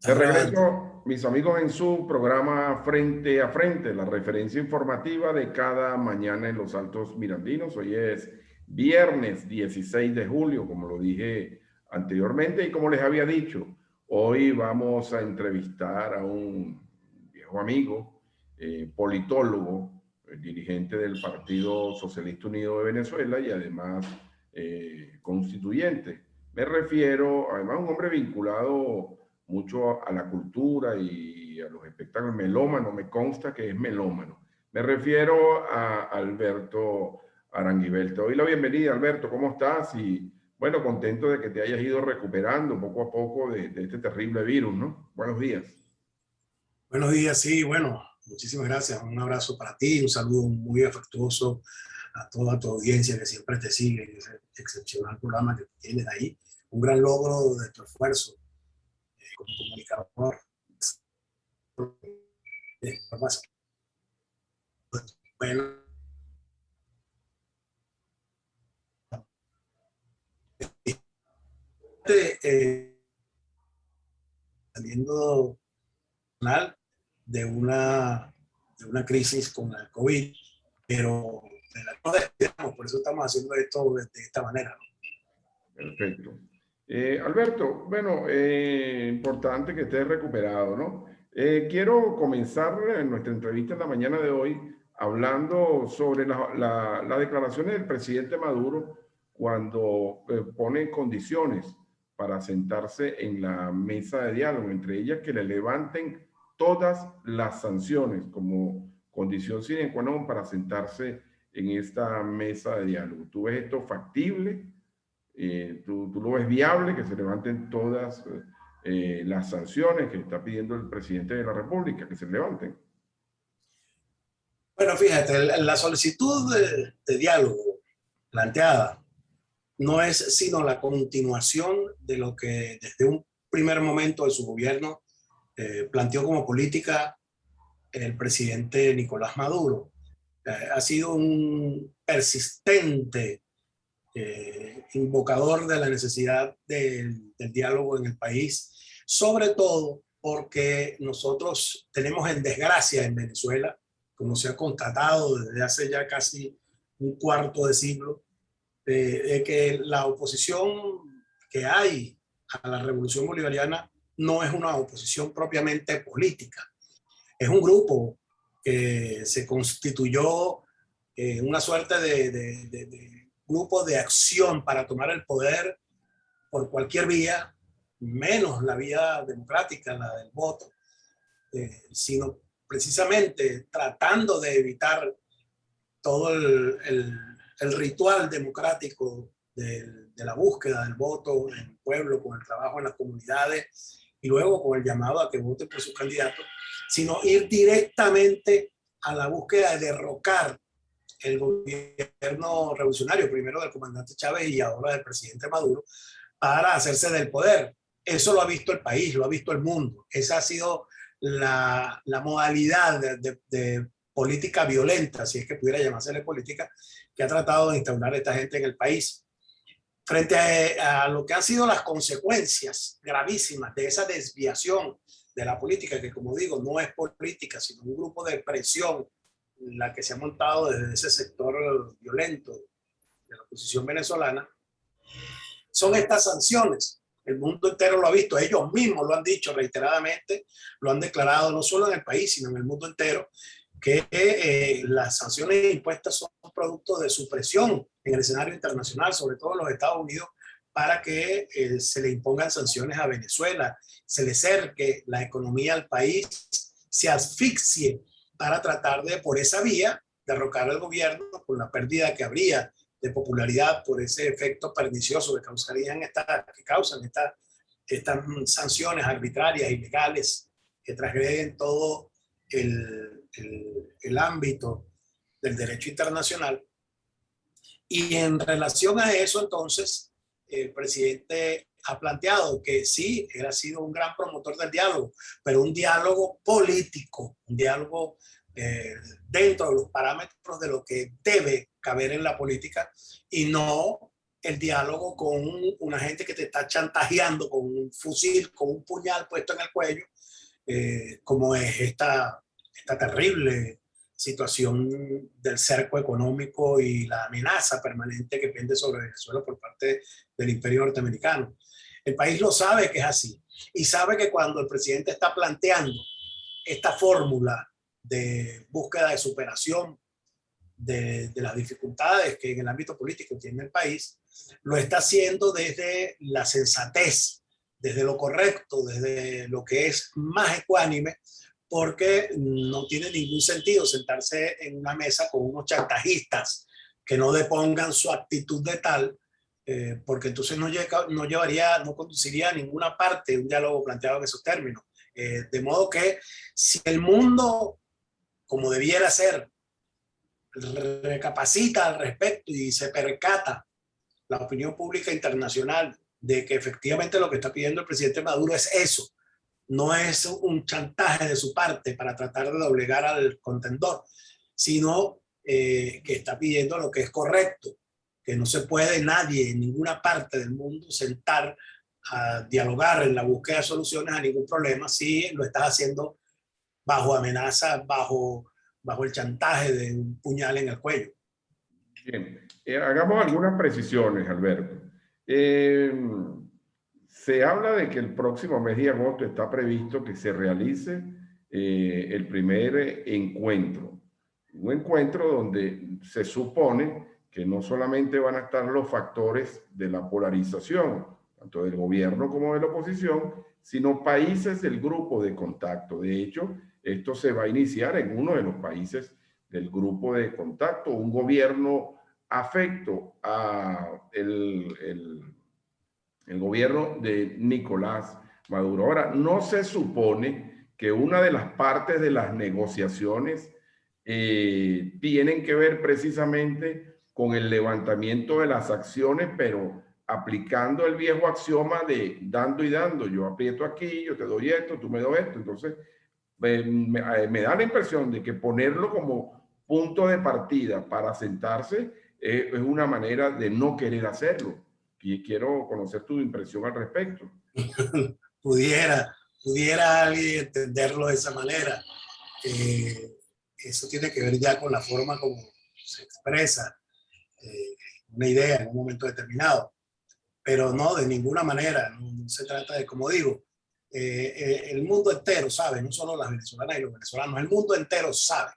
De Adelante. regreso, mis amigos, en su programa Frente a Frente, la referencia informativa de cada mañana en los Altos Mirandinos. Hoy es viernes 16 de julio, como lo dije anteriormente, y como les había dicho, hoy vamos a entrevistar a un viejo amigo, politólogo, dirigente del Partido Socialista Unido de Venezuela y además constituyente. Me refiero, además, a un hombre vinculado mucho a la cultura y a los espectáculos. Melómano, me consta que es melómano. Me refiero a Alberto Aranguibel. Te doy la bienvenida, Alberto. ¿Cómo estás? Y bueno, contento de que te hayas ido recuperando poco a poco de este terrible virus, ¿no? Buenos días. Buenos días, sí, bueno, muchísimas gracias. Un abrazo para ti, un saludo muy afectuoso a toda tu audiencia que siempre te sigue en ese excepcional programa que tienes ahí. Un gran logro de tu esfuerzo como comunicador. Bueno, eh, saliendo de una crisis con el COVID, pero de la no despedimos, por eso estamos haciendo esto de esta manera, ¿no? Perfecto. Alberto, bueno, importante que estés recuperado, ¿no? Quiero comenzar nuestra entrevista en la mañana de hoy hablando sobre las declaraciones del presidente Maduro cuando pone condiciones para sentarse en la mesa de diálogo, entre ellas que le levanten todas las sanciones como condición sine qua non para sentarse en esta mesa de diálogo. ¿Tú ves esto factible? ¿Tú lo ves viable que se levanten todas las sanciones que está pidiendo el presidente de la República, que se levanten? Bueno, fíjate, la solicitud de diálogo planteada no es sino la continuación de lo que desde un primer momento de su gobierno planteó como política el presidente Nicolás Maduro. Ha sido un persistente invocador de la necesidad del diálogo en el país, sobre todo porque nosotros tenemos en desgracia en Venezuela, como se ha constatado desde hace ya casi un cuarto de siglo, de que la oposición que hay a la revolución bolivariana no es una oposición propiamente política, es un grupo que se constituyó en una suerte de grupo de acción para tomar el poder por cualquier vía, menos la vía democrática, la del voto, sino precisamente tratando de evitar todo el ritual democrático de la búsqueda del voto en el pueblo, con el trabajo en las comunidades y luego con el llamado a que voten por sus candidatos, sino ir directamente a la búsqueda de derrocar el gobierno revolucionario, primero del comandante Chávez y ahora del presidente Maduro, para hacerse del poder. Eso lo ha visto el país, lo ha visto el mundo. Esa ha sido la modalidad de política violenta, si es que pudiera llamársele política, que ha tratado de instaurar esta gente en el país. Frente a lo que han sido las consecuencias gravísimas de esa desviación de la política, que como digo, no es política, sino un grupo de presión, la que se ha montado desde ese sector violento de la oposición venezolana, son estas sanciones. El mundo entero lo ha visto, ellos mismos lo han dicho reiteradamente, lo han declarado no solo en el país, sino en el mundo entero, que las sanciones impuestas son producto de su presión en el escenario internacional, sobre todo en los Estados Unidos, para que se le impongan sanciones a Venezuela, se le cerque la economía al país, se asfixie para tratar de, por esa vía, derrocar al gobierno con la pérdida que habría de popularidad por ese efecto pernicioso que causan estas sanciones arbitrarias, ilegales, que transgreden todo el ámbito del derecho internacional. Y en relación a eso, entonces, el presidente ha planteado que sí, él ha sido un gran promotor del diálogo, pero un diálogo político, un diálogo dentro de los parámetros de lo que debe caber en la política y no el diálogo con una gente que te está chantajeando con fusil con un puñal puesto en el cuello, como es esta terrible situación del cerco económico y la amenaza permanente que pende sobre Venezuela por parte del imperio norteamericano. El país lo sabe que es así y sabe que cuando el presidente está planteando esta fórmula de búsqueda de superación de las dificultades que en el ámbito político tiene el país, lo está haciendo desde la sensatez, desde lo correcto, desde lo que es más ecuánime, porque no tiene ningún sentido sentarse en una mesa con unos chantajistas que no depongan su actitud de tal, porque entonces no conduciría a ninguna parte un diálogo planteado en esos términos. De modo que si el mundo, como debiera ser, recapacita al respecto y se percata la opinión pública internacional de que efectivamente lo que está pidiendo el presidente Maduro es eso, no es un chantaje de su parte para tratar de doblegar al contendor, sino que está pidiendo lo que es correcto, que no se puede nadie en ninguna parte del mundo sentar a dialogar en la búsqueda de soluciones a ningún problema si lo estás haciendo bajo amenaza, bajo el chantaje de un puñal en el cuello. Bien, hagamos algunas precisiones, Alberto. Se habla de que el próximo mes de agosto está previsto que se realice el primer encuentro. Un encuentro donde se supone que no solamente van a estar los factores de la polarización, tanto del gobierno como de la oposición, sino países del grupo de contacto. De hecho, esto se va a iniciar en uno de los países del grupo de contacto, un gobierno afecto a el gobierno de Nicolás Maduro. Ahora, no se supone que una de las partes de las negociaciones tienen que ver precisamente con el levantamiento de las acciones, pero aplicando el viejo axioma de dando y dando. Yo aprieto aquí, yo te doy esto, tú me das esto. Entonces, me da la impresión de que ponerlo como punto de partida para sentarse es una manera de no querer hacerlo. Y quiero conocer tu impresión al respecto. pudiera alguien entenderlo de esa manera. Eso tiene que ver ya con la forma como se expresa una idea en un momento determinado. Pero no, de ninguna manera, no se trata de, como digo, el mundo entero sabe, no solo las venezolanas y los venezolanos, el mundo entero sabe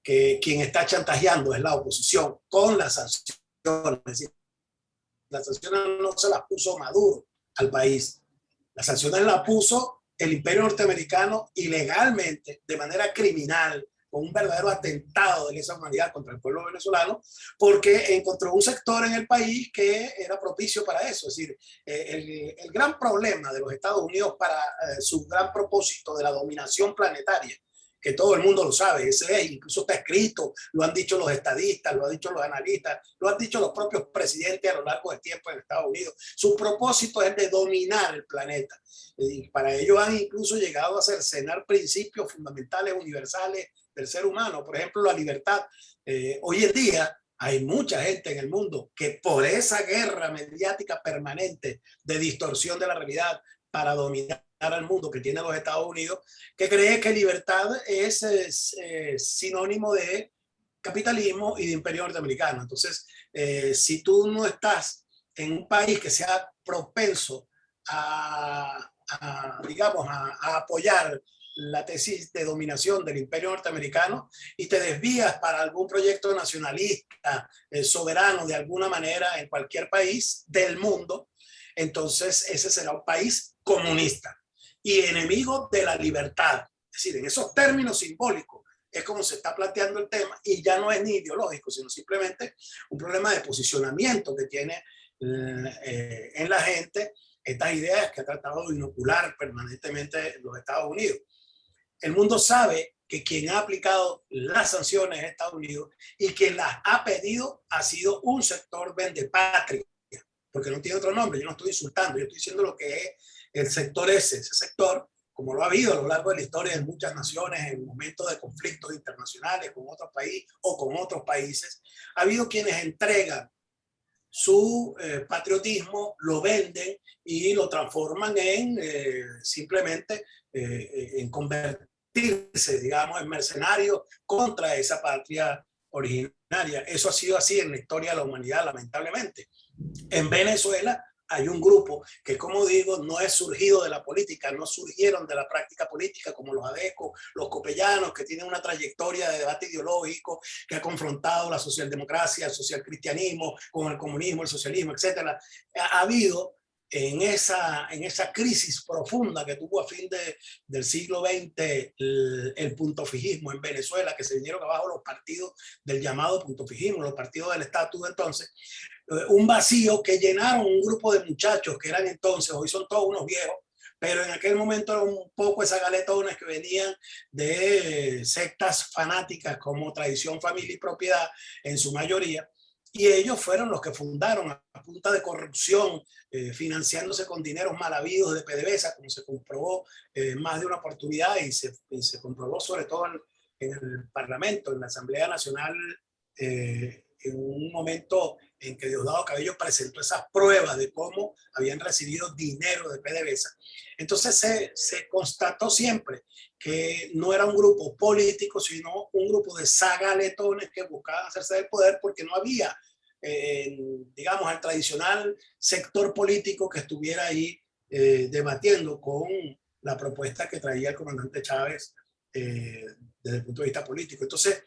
que quien está chantajeando es la oposición con las sanciones. Es decir, las sanciones no se las puso Maduro al país, las sanciones las puso el imperio norteamericano ilegalmente, de manera criminal, con un verdadero atentado de lesa humanidad contra el pueblo venezolano, porque encontró un sector en el país que era propicio para eso. Es decir, el gran problema de los Estados Unidos para su gran propósito de la dominación planetaria, que todo el mundo lo sabe, ese es, incluso está escrito, lo han dicho los estadistas, lo han dicho los analistas, lo han dicho los propios presidentes a lo largo del tiempo en Estados Unidos. Su propósito es de dominar el planeta. Y para ello han incluso llegado a cercenar principios fundamentales universales del ser humano, por ejemplo, la libertad. Hoy en día hay mucha gente en el mundo que por esa guerra mediática permanente de distorsión de la realidad para dominar al mundo que tiene los Estados Unidos, que cree que libertad es sinónimo de capitalismo y de imperio norteamericano. Entonces, si tú no estás en un país que sea propenso digamos, a apoyar la tesis de dominación del imperio norteamericano y te desvías para algún proyecto nacionalista, soberano de alguna manera en cualquier país del mundo, entonces ese será un país comunista y enemigo de la libertad. Es decir, en esos términos simbólicos es como se está planteando el tema, y ya no es ni ideológico, sino simplemente un problema de posicionamiento que tiene en la gente estas ideas que ha tratado de inocular permanentemente los Estados Unidos. El mundo sabe que quien ha aplicado las sanciones en Estados Unidos y quien las ha pedido ha sido un sector vendepatria, porque no tiene otro nombre. Yo no estoy insultando, yo estoy diciendo lo que es el sector ese sector, como lo ha habido a lo largo de la historia de muchas naciones en momentos de conflictos internacionales con otros países o con otros países, ha habido quienes entregan su patriotismo, lo venden y lo transforman en simplemente en convertirse, digamos, en mercenarios contra esa patria originaria. Eso ha sido así en la historia de la humanidad, lamentablemente. En Venezuela hay un grupo que, como digo, no es surgido de la política, no surgieron de la práctica política como los adecos, los copellanos, que tienen una trayectoria de debate ideológico, que ha confrontado la socialdemocracia, el socialcristianismo con el comunismo, el socialismo, etcétera. Ha habido en esa crisis profunda que tuvo a fin del siglo XX el puntofijismo en Venezuela, que se vinieron abajo los partidos del llamado puntofijismo, los partidos del estatus de entonces, un vacío que llenaron un grupo de muchachos que eran entonces, hoy son todos unos viejos, pero en aquel momento eran un poco esas galetones que venían de sectas fanáticas como Tradición, Familia y Propiedad en su mayoría, y ellos fueron los que fundaron a punta de corrupción, financiándose con dineros mal habidos de PDVSA, como se comprobó más de una oportunidad y se comprobó sobre todo en el Parlamento, en la Asamblea Nacional, en un momento en que Diosdado Cabello presentó esas pruebas de cómo habían recibido dinero de PDVSA. Entonces se constató siempre que no era un grupo político, sino un grupo de zagaletones que buscaban hacerse del poder porque no había, digamos, el tradicional sector político que estuviera ahí debatiendo con la propuesta que traía el comandante Chávez desde el punto de vista político. Entonces,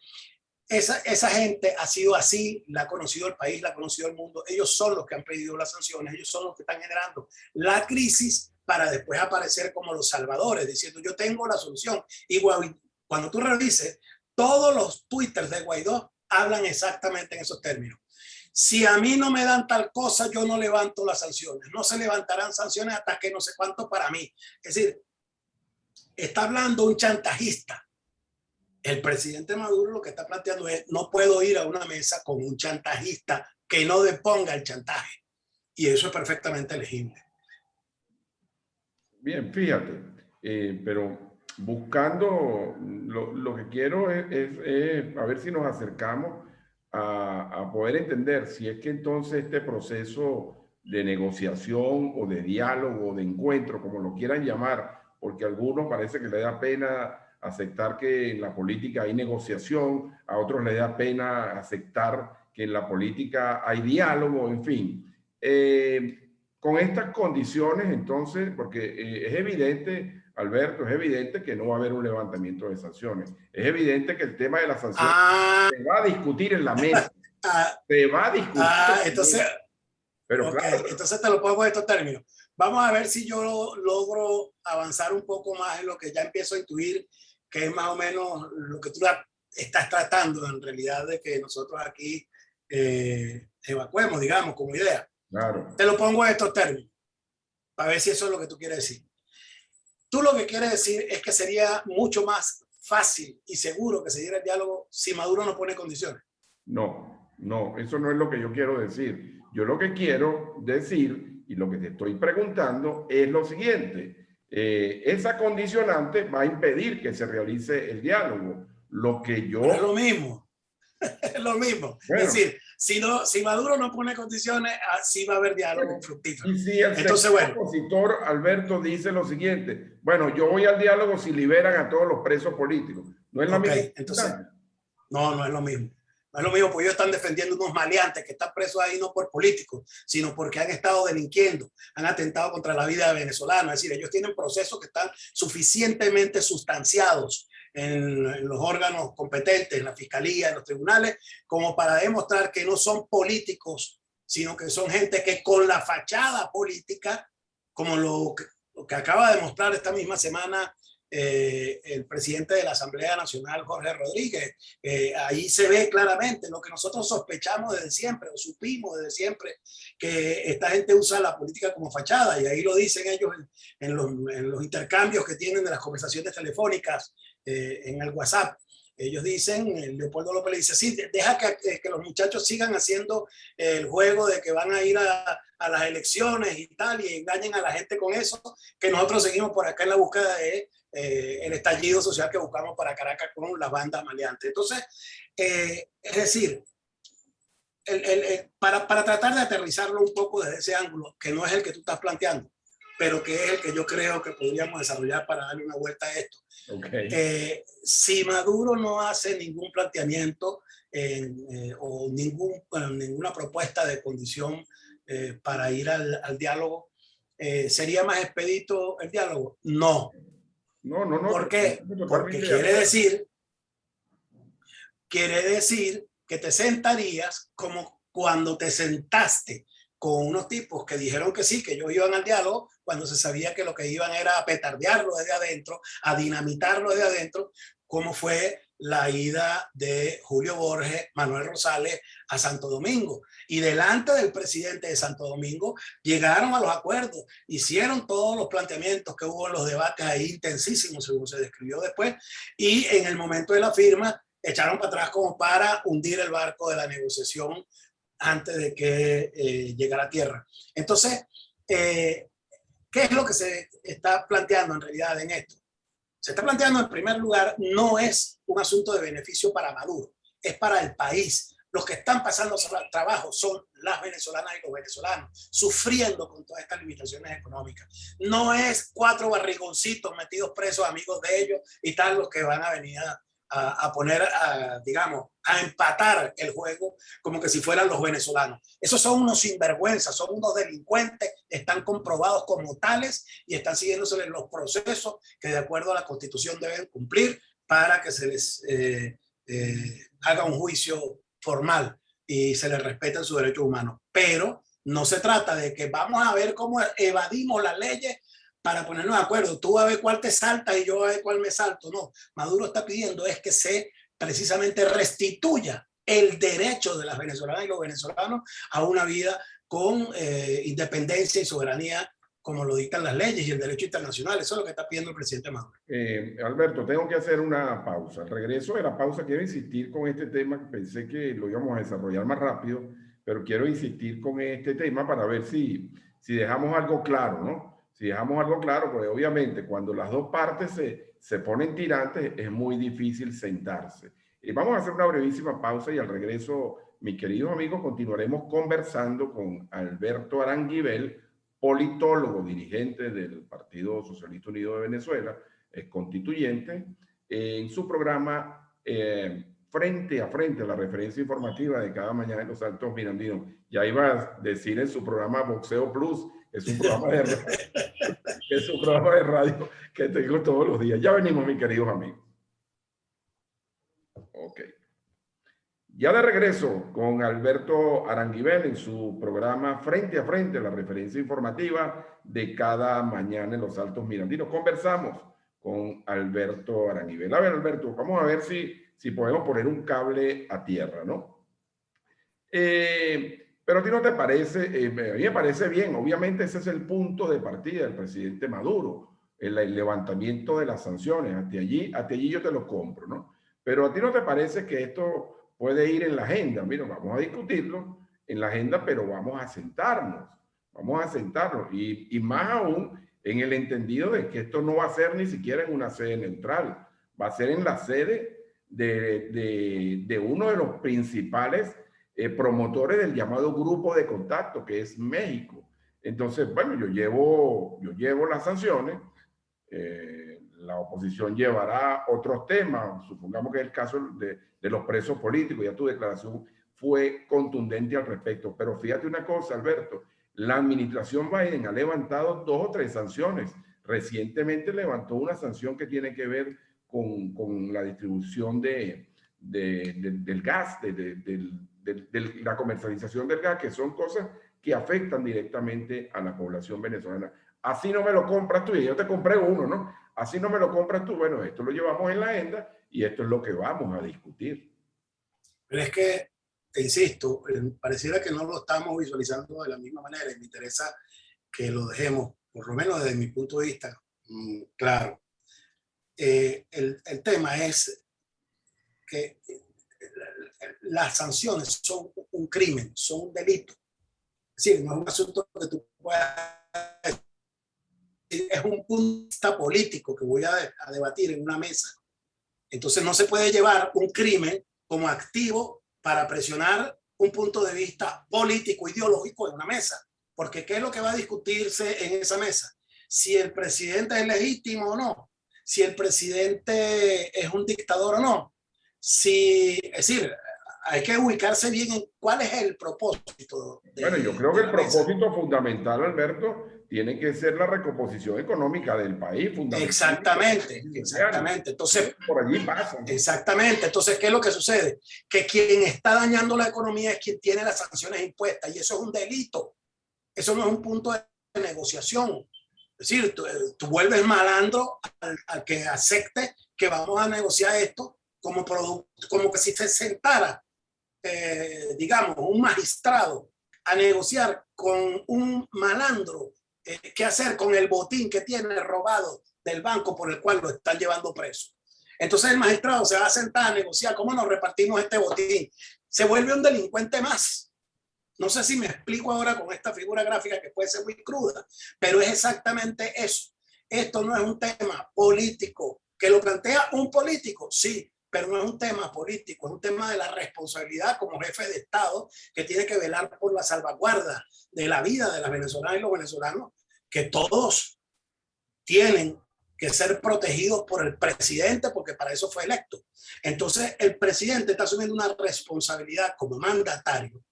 esa gente ha sido así, la ha conocido el país, la ha conocido el mundo. Ellos son los que han pedido las sanciones, ellos son los que están generando la crisis para después aparecer como los salvadores, diciendo yo tengo la solución. Y cuando tú revises, todos los twitters de Guaidó hablan exactamente en esos términos. Si a mí no me dan tal cosa, yo no levanto las sanciones. No se levantarán sanciones hasta que no sé cuánto para mí. Es decir, está hablando un chantajista. El presidente Maduro lo que está planteando es, no puedo ir a una mesa con un chantajista que no deponga el chantaje. Y eso es perfectamente legible. Bien, fíjate, pero buscando, lo que quiero es a ver si nos acercamos a poder entender si es que entonces este proceso de negociación o de diálogo o de encuentro, como lo quieran llamar, porque a algunos parece que le da pena aceptar que en la política hay negociación, a otros le da pena aceptar que en la política hay diálogo, en fin. Con estas condiciones, entonces, porque es evidente, Alberto, es evidente que no va a haber un levantamiento de sanciones. Es evidente que el tema de las sanciones se va a discutir en la mesa. Se va a discutir. Entonces, pero okay, claro. Entonces te lo pongo en estos términos. Vamos a ver si yo logro avanzar un poco más en lo que ya empiezo a intuir, que es más o menos lo que tú estás tratando en realidad de que nosotros aquí evacuemos, digamos, como idea. Claro. Te lo pongo en estos términos, para ver si eso es lo que tú quieres decir. Tú lo que quieres decir es que sería mucho más fácil y seguro que se diera el diálogo si Maduro no pone condiciones. No, no, eso no es lo que yo quiero decir. Yo lo que quiero decir y lo que te estoy preguntando es lo siguiente. Esa condicionante va a impedir que se realice el diálogo. Lo que yo... Pero es lo mismo. Es lo mismo. Bueno, es decir, si Maduro no pone condiciones, sí va a haber diálogo fructífero. Y si el opositor Alberto dice lo siguiente, bueno, yo voy al diálogo si liberan a todos los presos políticos. No es la misma. Entonces, no es lo mismo. No es lo mismo, porque ellos están defendiendo unos maleantes que están presos ahí no por políticos, sino porque han estado delinquiendo, han atentado contra la vida venezolana. Es decir, ellos tienen procesos que están suficientemente sustanciados en los órganos competentes, en la fiscalía, en los tribunales, como para demostrar que no son políticos, sino que son gente que con la fachada política, como lo que acaba de demostrar esta misma semana el presidente de la Asamblea Nacional, Jorge Rodríguez, ahí se ve claramente lo que nosotros sospechamos desde siempre, o supimos desde siempre, que esta gente usa la política como fachada, y ahí lo dicen ellos en los intercambios que tienen de las conversaciones telefónicas en el WhatsApp. Ellos dicen, Leopoldo López le dice, sí, deja que los muchachos sigan haciendo el juego de que van a ir a las elecciones y tal, y engañen a la gente con eso, que nosotros seguimos por acá en la búsqueda de el estallido social que buscamos para Caracas con las bandas maleantes. Entonces, es decir, para tratar de aterrizarlo un poco desde ese ángulo, que no es el que tú estás planteando, pero que es el que yo creo que podríamos desarrollar para darle una vuelta a esto. Okay. Si Maduro no hace ningún planteamiento o ninguna propuesta de condición para ir al diálogo, ¿sería más expedito el diálogo? No. No, no, no. ¿Por qué? Porque quiere decir que te sentarías como cuando te sentaste con unos tipos que dijeron que sí, que ellos iban al diálogo, cuando se sabía que lo que iban era a petardearlo desde adentro, a dinamitarlo desde adentro, como fue la ida de Julio Borges, Manuel Rosales a Santo Domingo. Y delante del presidente de Santo Domingo llegaron a los acuerdos, hicieron todos los planteamientos que hubo en los debates ahí intensísimos, según se describió después, y en el momento de la firma echaron para atrás como para hundir el barco de la negociación antes de que llegara a tierra. Entonces, ¿qué es lo que se está planteando en realidad en esto? Se está planteando en primer lugar, no es un asunto de beneficio para Maduro, es para el país. Los que están pasando trabajo son las venezolanas y los venezolanos, sufriendo con todas estas limitaciones económicas. No es 4 barrigoncitos metidos presos, amigos de ellos, y tal, los que van a venir a poner, digamos, a empatar el juego como que si fueran los venezolanos. Esos son unos sinvergüenzas, son unos delincuentes, están comprobados como tales y están siguiéndose los procesos que de acuerdo a la Constitución deben cumplir para que se les haga un juicio formal y se les respeten sus derechos humanos. Pero no se trata de que vamos a ver cómo evadimos las leyes para ponernos de acuerdo. Tú a ver cuál te salta y yo a ver cuál me salto. No, Maduro está pidiendo es que se precisamente restituya el derecho de las venezolanas y los venezolanos a una vida con independencia y soberanía como lo dictan las leyes y el derecho internacional. Eso es lo que está pidiendo el presidente Maduro. Alberto, tengo que hacer una pausa. Al regreso de la pausa quiero insistir con este tema. Pensé que lo íbamos a desarrollar más rápido, pero quiero insistir con este tema para ver si dejamos algo claro, ¿no? Si dejamos algo claro, pues obviamente cuando las dos partes se ponen tirantes es muy difícil sentarse. Vamos a hacer una brevísima pausa y al regreso, mis queridos amigos, continuaremos conversando con Alberto Aranguibel, politólogo, dirigente del Partido Socialista Unido de Venezuela, constituyente, en su programa Frente a Frente, la referencia informativa de cada mañana en los Altos Mirandinos. Ya iba a decir en su programa Boxeo Plus, es un programa de radio, es un programa de radio que tengo todos los días. Ya venimos, mis queridos amigos. Ok. Ya de regreso con Alberto Aranguibel en su programa Frente a Frente, la referencia informativa de cada mañana en los Altos Mirandinos. Conversamos con Alberto Aranguibel. A ver, Alberto, vamos a ver si podemos poner un cable a tierra, ¿no? Pero a ti no te parece, a mí me parece bien, obviamente ese es el punto de partida del presidente Maduro, el levantamiento de las sanciones, hasta allí yo te lo compro, ¿no? Pero a ti no te parece que esto puede ir en la agenda. Mira, vamos a discutirlo en la agenda, pero vamos a sentarnos y más aún en el entendido de que esto no va a ser ni siquiera en una sede neutral, va a ser en la sede de uno de los principales promotores del llamado grupo de contacto, que es México. Entonces, bueno, yo llevo las sanciones, la oposición llevará otros temas, supongamos que es el caso de los presos políticos, ya tu declaración fue contundente al respecto, pero fíjate una cosa, Alberto, la administración Biden ha levantado 2 o 3 sanciones. Recientemente levantó una sanción que tiene que ver con la distribución del gas, de la comercialización del gas, que son cosas que afectan directamente a la población venezolana. Así no me lo compras tú, y yo te compré uno, ¿no? Así no me lo compras tú. Bueno, esto lo llevamos en la agenda y esto es lo que vamos a discutir. Pero es que, te insisto, pareciera que no lo estamos visualizando de la misma manera y me interesa que lo dejemos, por lo menos desde mi punto de vista, claro. El tema es que las sanciones son un crimen, son un delito. Es decir, no es un asunto que tú puedas decir, es un punto político que voy a debatir en una mesa. Entonces no se puede llevar un crimen como activo para presionar un punto de vista político, ideológico en una mesa. Porque ¿qué es lo que va a discutirse en esa mesa? Si el presidente es legítimo o no, si el presidente es un dictador o no. Si, es decir, hay que ubicarse bien en cuál es el propósito Bueno, yo creo que de el la mesa. propósito fundamental, Alberto, tiene que ser la recomposición económica del país, fundamentalmente. Exactamente, exactamente. Entonces, por allí pasa, ¿no? exactamente. Entonces, ¿qué es lo que sucede? Que quien está dañando la economía es quien tiene las sanciones impuestas y eso es un delito. Eso no es un punto de negociación. Es decir, tú vuelves malandro al que acepte que vamos a negociar esto como producto, como que si se sentara, digamos, un magistrado a negociar con un malandro, qué hacer con el botín que tiene robado del banco por el cual lo están llevando preso. Entonces el magistrado se va a sentar a negociar cómo nos repartimos este botín. Se vuelve un delincuente más. No sé si me explico ahora con esta figura gráfica que puede ser muy cruda, pero es exactamente eso. Esto no es un tema político, que lo plantea un político, sí, pero no es un tema político, es un tema de la responsabilidad como jefe de Estado que tiene que velar por la salvaguarda de la vida de las venezolanas y los venezolanos, que todos tienen que ser protegidos por el presidente porque para eso fue electo. Entonces el presidente está asumiendo una responsabilidad como mandatario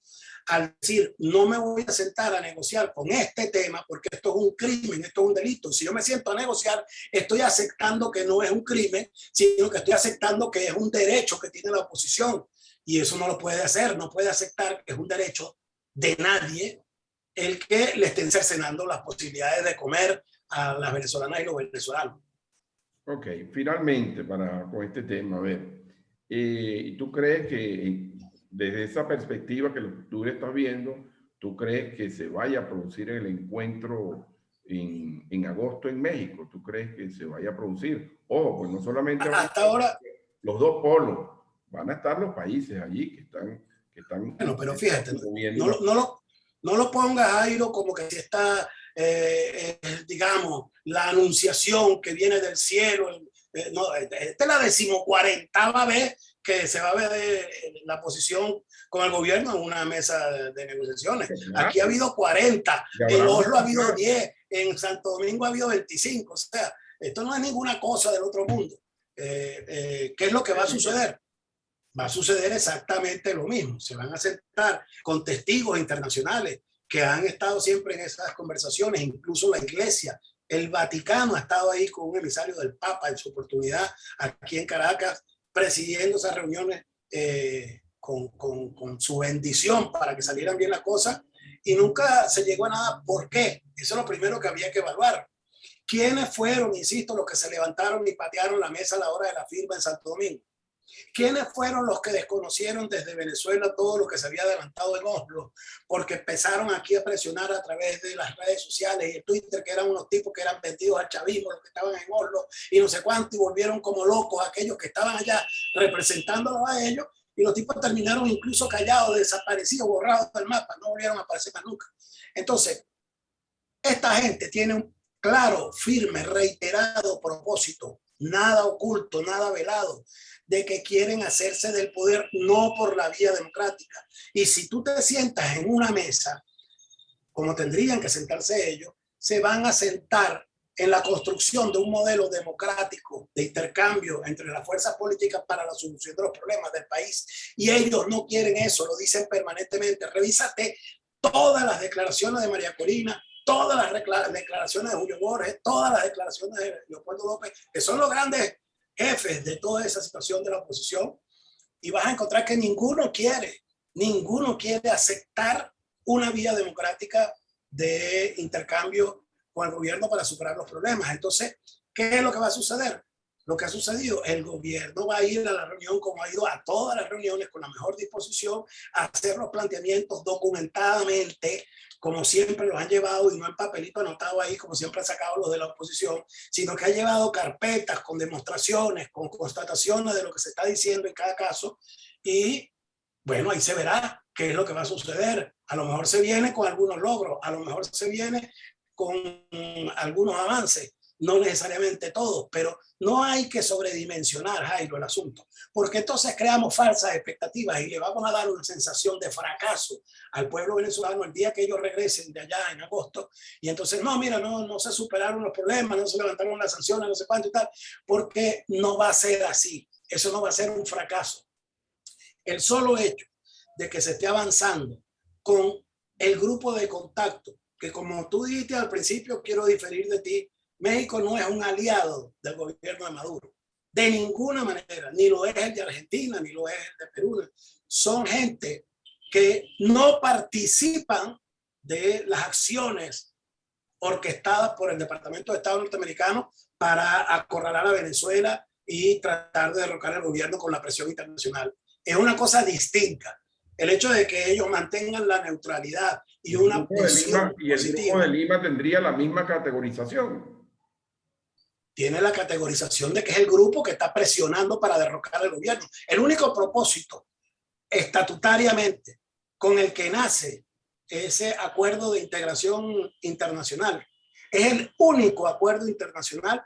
al decir, no me voy a sentar a negociar con este tema porque esto es un crimen, esto es un delito. Si yo me siento a negociar, estoy aceptando que no es un crimen, sino que estoy aceptando que es un derecho que tiene la oposición. Y eso no lo puede hacer, no puede aceptar que es un derecho de nadie el que le estén cercenando las posibilidades de comer a las venezolanas y los venezolanos. Ok, finalmente, con este tema, a ver, ¿y tú crees que desde esa perspectiva que tú estás viendo, tú crees que se vaya a producir el encuentro en agosto en México? ¿Tú crees que se vaya a producir? Ojo, pues no solamente hasta ahora los dos polos, van a estar los países allí bueno, pero fíjate, moviendo. no lo pongas, Jairo, como que si está, digamos, la anunciación que viene del cielo. No, esta es la 14ª vez que se va a ver la posición con el gobierno en una mesa de negociaciones. Claro. Aquí ha habido 40, en Oslo ha habido 10, en Santo Domingo ha habido 25. O sea, esto no es ninguna cosa del otro mundo. ¿Qué es lo que va a suceder? Va a suceder exactamente lo mismo. Se van a sentar con testigos internacionales que han estado siempre en esas conversaciones, incluso la Iglesia. El Vaticano ha estado ahí con un emisario del Papa en su oportunidad aquí en Caracas, presidiendo esas reuniones con su bendición para que salieran bien las cosas y nunca se llegó a nada. ¿Por qué? Eso es lo primero que había que evaluar. ¿Quiénes fueron, insisto, los que se levantaron y patearon la mesa a la hora de la firma en Santo Domingo? ¿Quiénes fueron los que desconocieron desde Venezuela todo lo que se había adelantado en Oslo? Porque empezaron aquí a presionar a través de las redes sociales y el Twitter, que eran unos tipos que eran vendidos al chavismo, los que estaban en Oslo y no sé cuánto, y volvieron como locos aquellos que estaban allá representándolos a ellos, y los tipos terminaron incluso callados, desaparecidos, borrados del mapa, no volvieron a aparecer más nunca. Entonces, esta gente tiene un claro, firme, reiterado propósito, nada oculto, nada velado, de que quieren hacerse del poder no por la vía democrática. Y si tú te sientas en una mesa, como tendrían que sentarse ellos, se van a sentar en la construcción de un modelo democrático de intercambio entre las fuerzas políticas para la solución de los problemas del país. Y ellos no quieren eso, lo dicen permanentemente. Revísate todas las declaraciones de María Corina, todas las declaraciones de Julio Borges, todas las declaraciones de Leopoldo López, que son los grandes jefes de toda esa situación de la oposición, y vas a encontrar que ninguno quiere aceptar una vía democrática de intercambio con el gobierno para superar los problemas. Entonces, ¿qué es lo que va a suceder? Lo que ha sucedido, el gobierno va a ir a la reunión como ha ido a todas las reuniones con la mejor disposición, a hacer los planteamientos documentadamente, como siempre los han llevado, y no en papelito anotado ahí, como siempre han sacado los de la oposición, sino que ha llevado carpetas con demostraciones, con constataciones de lo que se está diciendo en cada caso, y bueno, ahí se verá qué es lo que va a suceder. A lo mejor se viene con algunos logros, a lo mejor se viene con algunos avances, no necesariamente todos, pero no hay que sobredimensionar, Jairo, el asunto, porque entonces creamos falsas expectativas y le vamos a dar una sensación de fracaso al pueblo venezolano el día que ellos regresen de allá en agosto, y entonces, no, mira, no se superaron los problemas, no se levantaron las sanciones, no sé cuánto y tal, porque no va a ser así, eso no va a ser un fracaso. El solo hecho de que se esté avanzando con el grupo de contacto, que como tú dijiste al principio, quiero diferir de ti, México no es un aliado del gobierno de Maduro, de ninguna manera, ni lo es el de Argentina, ni lo es el de Perú. Son gente que no participan de las acciones orquestadas por el Departamento de Estado norteamericano para acorralar a Venezuela y tratar de derrocar el gobierno con la presión internacional. Es una cosa distinta. El hecho de que ellos mantengan la neutralidad y una posición positiva. ¿Y el Grupo de Lima tendría la misma categorización? Tiene la categorización de que es el grupo que está presionando para derrocar el gobierno. El único propósito estatutariamente con el que nace ese acuerdo de integración internacional es el único acuerdo internacional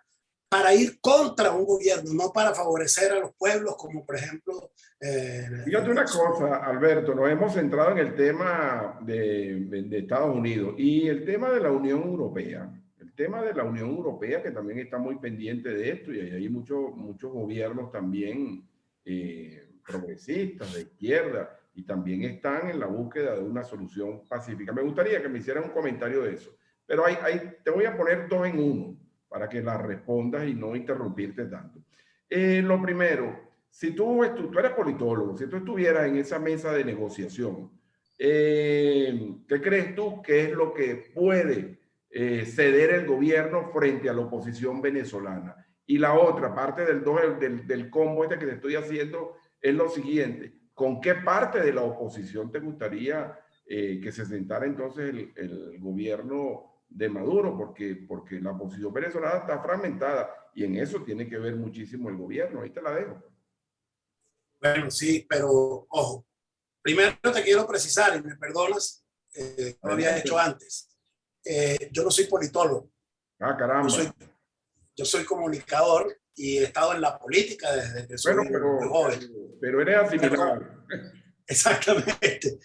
para ir contra un gobierno, no para favorecer a los pueblos, como por ejemplo... Fíjate una cosa, Alberto, nos hemos centrado en el tema de Estados Unidos y el tema de la Unión Europea. El tema de la Unión Europea, que también está muy pendiente de esto, y hay muchos gobiernos también progresistas, de izquierda, y también están en la búsqueda de una solución pacífica. Me gustaría que me hicieran un comentario de eso, pero te voy a poner dos en uno para que la respondas y no interrumpirte tanto. Lo primero, si tú eres politólogo, si tú estuvieras en esa mesa de negociación, ¿qué crees tú que es lo que puede ceder el gobierno frente a la oposición venezolana? Y la otra parte del combo este que te estoy haciendo es lo siguiente: ¿con qué parte de la oposición te gustaría que se sentara entonces el gobierno de Maduro? Porque la oposición venezolana está fragmentada y en eso tiene que ver muchísimo el gobierno. Ahí te la dejo. Bueno, sí, pero ojo, primero te quiero precisar, y me perdonas, lo había hecho antes. Yo no soy politólogo. Ah, caramba. Yo soy comunicador y he estado en la política desde que soy muy joven. Pero eres asimilado. Exactamente.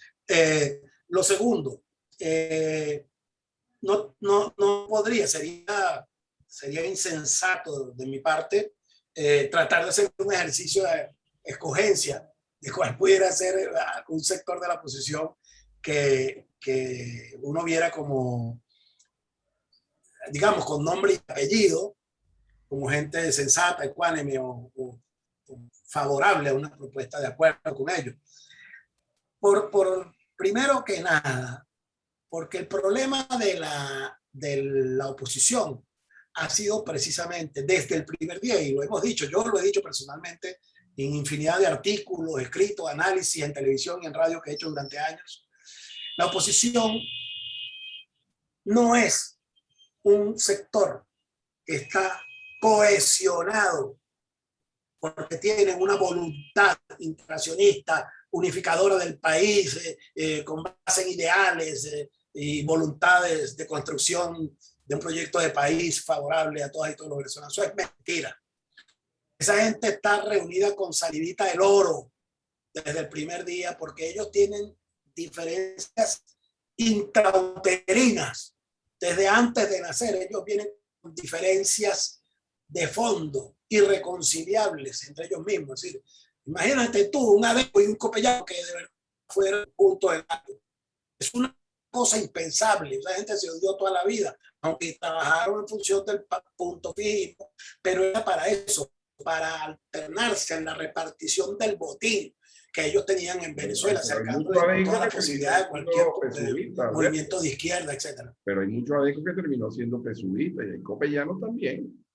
Lo segundo, no podría, sería insensato de mi parte tratar de hacer un ejercicio de escogencia de cuál pudiera ser un sector de la oposición que uno viera como, digamos, con nombre y apellido, como gente sensata, ecuánime o favorable a una propuesta de acuerdo con ellos. Por primero que nada, porque el problema de la oposición ha sido precisamente desde el primer día, y lo hemos dicho, yo lo he dicho personalmente en infinidad de artículos, escritos, análisis en televisión y en radio que he hecho durante años, la oposición no es un sector que está cohesionado porque tienen una voluntad integracionista, unificadora del país, con base en ideales y voluntades de construcción de un proyecto de país favorable a todas y todos los venezolanos. Eso es mentira. Esa gente está reunida con salivita del oro desde el primer día porque ellos tienen diferencias intrauterinas. Desde antes de nacer, ellos vienen con diferencias de fondo, irreconciliables entre ellos mismos. Es decir, imagínate tú, un Adeco y un Copellado que de verdad fueron puntos de gato. Es una cosa impensable. Esa gente se odió toda la vida, aunque trabajaron en función del punto fijo, pero era para eso, para alternarse en la repartición del botín que ellos tenían en Venezuela, acercando toda la posibilidad de cualquier movimiento de izquierda, etc. Pero hay muchos adecos que terminó siendo pesuita y hay copellanos también.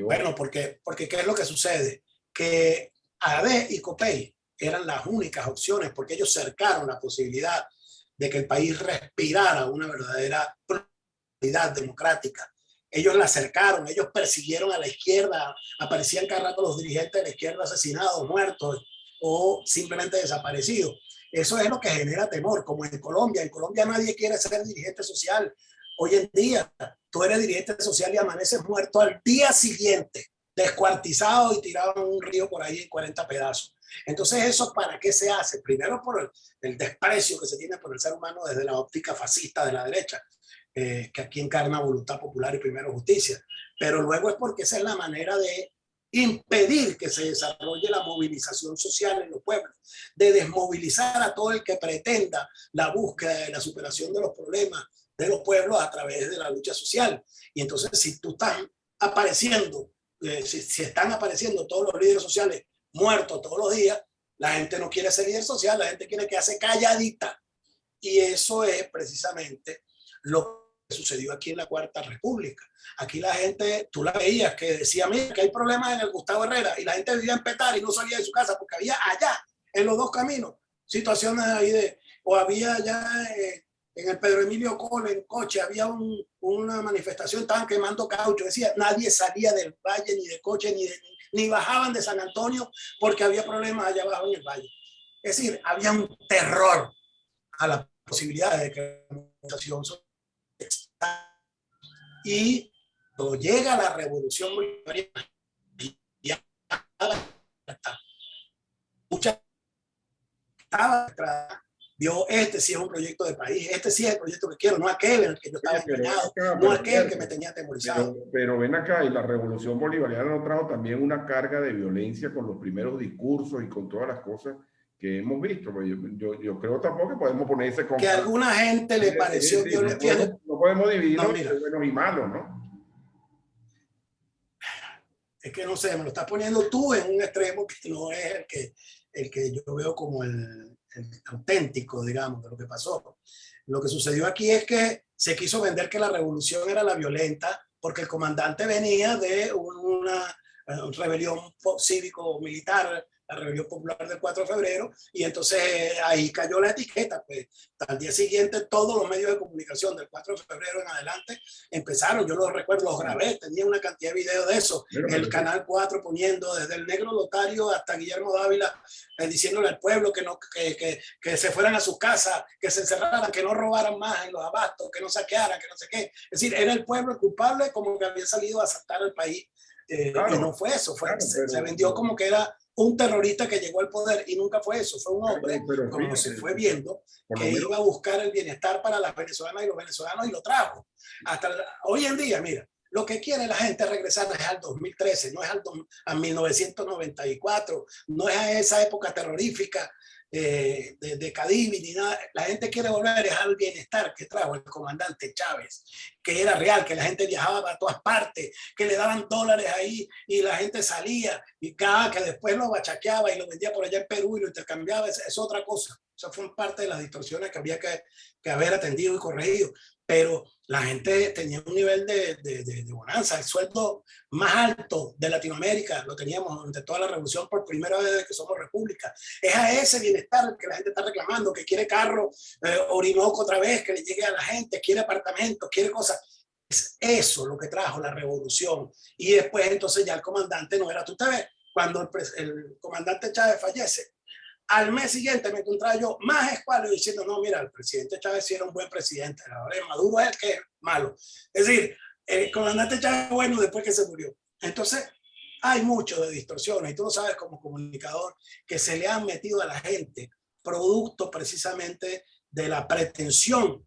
Bueno, porque ¿qué es lo que sucede? Que AD y COPEI eran las únicas opciones porque ellos cercaron la posibilidad de que el país respirara una verdadera pluralidad democrática. Ellos la acercaron, ellos persiguieron a la izquierda, aparecían cada rato los dirigentes de la izquierda asesinados, muertos o simplemente desaparecidos. Eso es lo que genera temor, como en Colombia. En Colombia nadie quiere ser dirigente social Hoy en día, tú eres dirigente social y amaneces muerto al día siguiente, descuartizado y tirado en un río por ahí en 40 pedazos. Entonces, ¿eso para qué se hace? Primero por el desprecio que se tiene por el ser humano desde la óptica fascista de la derecha, que aquí encarna voluntad popular y primero justicia. Pero luego es porque esa es la manera de impedir que se desarrolle la movilización social en los pueblos, de desmovilizar a todo el que pretenda la búsqueda de la superación de los problemas de los pueblos a través de la lucha social. Y entonces, si tú estás apareciendo, si están apareciendo todos los líderes sociales muertos todos los días, la gente no quiere ser líder social, la gente quiere quedarse calladita. Y eso es precisamente lo que sucedió aquí en la Cuarta República. Aquí la gente, tú la veías que decía, mira, que hay problemas en el Gustavo Herrera, y la gente vivía en Petare y no salía de su casa porque había allá, en los dos caminos, situaciones ahí o había allá en el Pedro Emilio Cole, en coche, había una manifestación, estaban quemando caucho, decía, nadie salía del valle, ni de coche, ni bajaban de San Antonio porque había problemas allá abajo en el valle. Es decir, había un terror a la posibilidad de que la movilización y cuando llega la revolución bolivariana, ya mucha vio, este sí es un proyecto de país, este sí es el proyecto que quiero, no aquel en el que yo estaba engañado, no aquel que me tenía atemorizado. Pero ven acá, y la revolución bolivariana nos trajo también una carga de violencia con los primeros discursos y con todas las cosas que hemos visto. Yo creo tampoco que podemos poner ese que a alguna gente le pareció violento. No podemos dividirlo en buenos y malos, ¿no? Es que no sé, me lo estás poniendo tú en un extremo que no es el que yo veo como el auténtico, digamos, de lo que pasó. Lo que sucedió aquí es que se quiso vender que la revolución era la violenta porque el comandante venía de una rebelión cívico-militar, la rebelión popular del 4 de febrero, y entonces ahí cayó la etiqueta. Pues al día siguiente todos los medios de comunicación del 4 de febrero en adelante empezaron, yo los recuerdo, los grabé, tenía una cantidad de videos de eso, el Canal 4 poniendo desde el Negro Lotario hasta Guillermo Dávila, diciéndole al pueblo que se fueran a sus casas, que se encerraran, que no robaran más en los abastos, que no saquearan, que no sé qué. Es decir, era el pueblo culpable como que había salido a asaltar el país. Claro, y no fue eso, se vendió como que era un terrorista que llegó al poder y nunca fue eso, fue un hombre, como se fue viendo, que iba a buscar el bienestar para las venezolanas y los venezolanos y lo trajo. Hasta hoy en día, mira, lo que quiere la gente regresar es al 2013, no es a 1994, no es a esa época terrorífica de Cadivi ni nada. La gente quiere volver al bienestar que trajo el comandante Chávez, que era real, que la gente viajaba a todas partes, que le daban dólares ahí y la gente salía y cada que después lo bachaqueaba y lo vendía por allá en Perú y lo intercambiaba, es otra cosa. Eso fue parte de las distorsiones que había que haber atendido y corregido. Pero la gente tenía un nivel de bonanza. El sueldo más alto de Latinoamérica lo teníamos durante toda la revolución por primera vez desde que somos república. Es a ese bienestar que la gente está reclamando, que quiere carro, Orinoco otra vez, que le llegue a la gente, quiere apartamentos, quiere cosas. Es eso lo que trajo la revolución. Y después entonces ya el comandante no era, tú te ves, cuando el comandante Chávez fallece, al mes siguiente me encontraba yo más escuálido diciendo, no, mira, el presidente Chávez sí era un buen presidente, ahora Maduro es el que es malo. Es decir, el comandante Chávez bueno después que se murió. Entonces, hay mucho de distorsiones y tú lo sabes como comunicador que se le han metido a la gente producto precisamente de la pretensión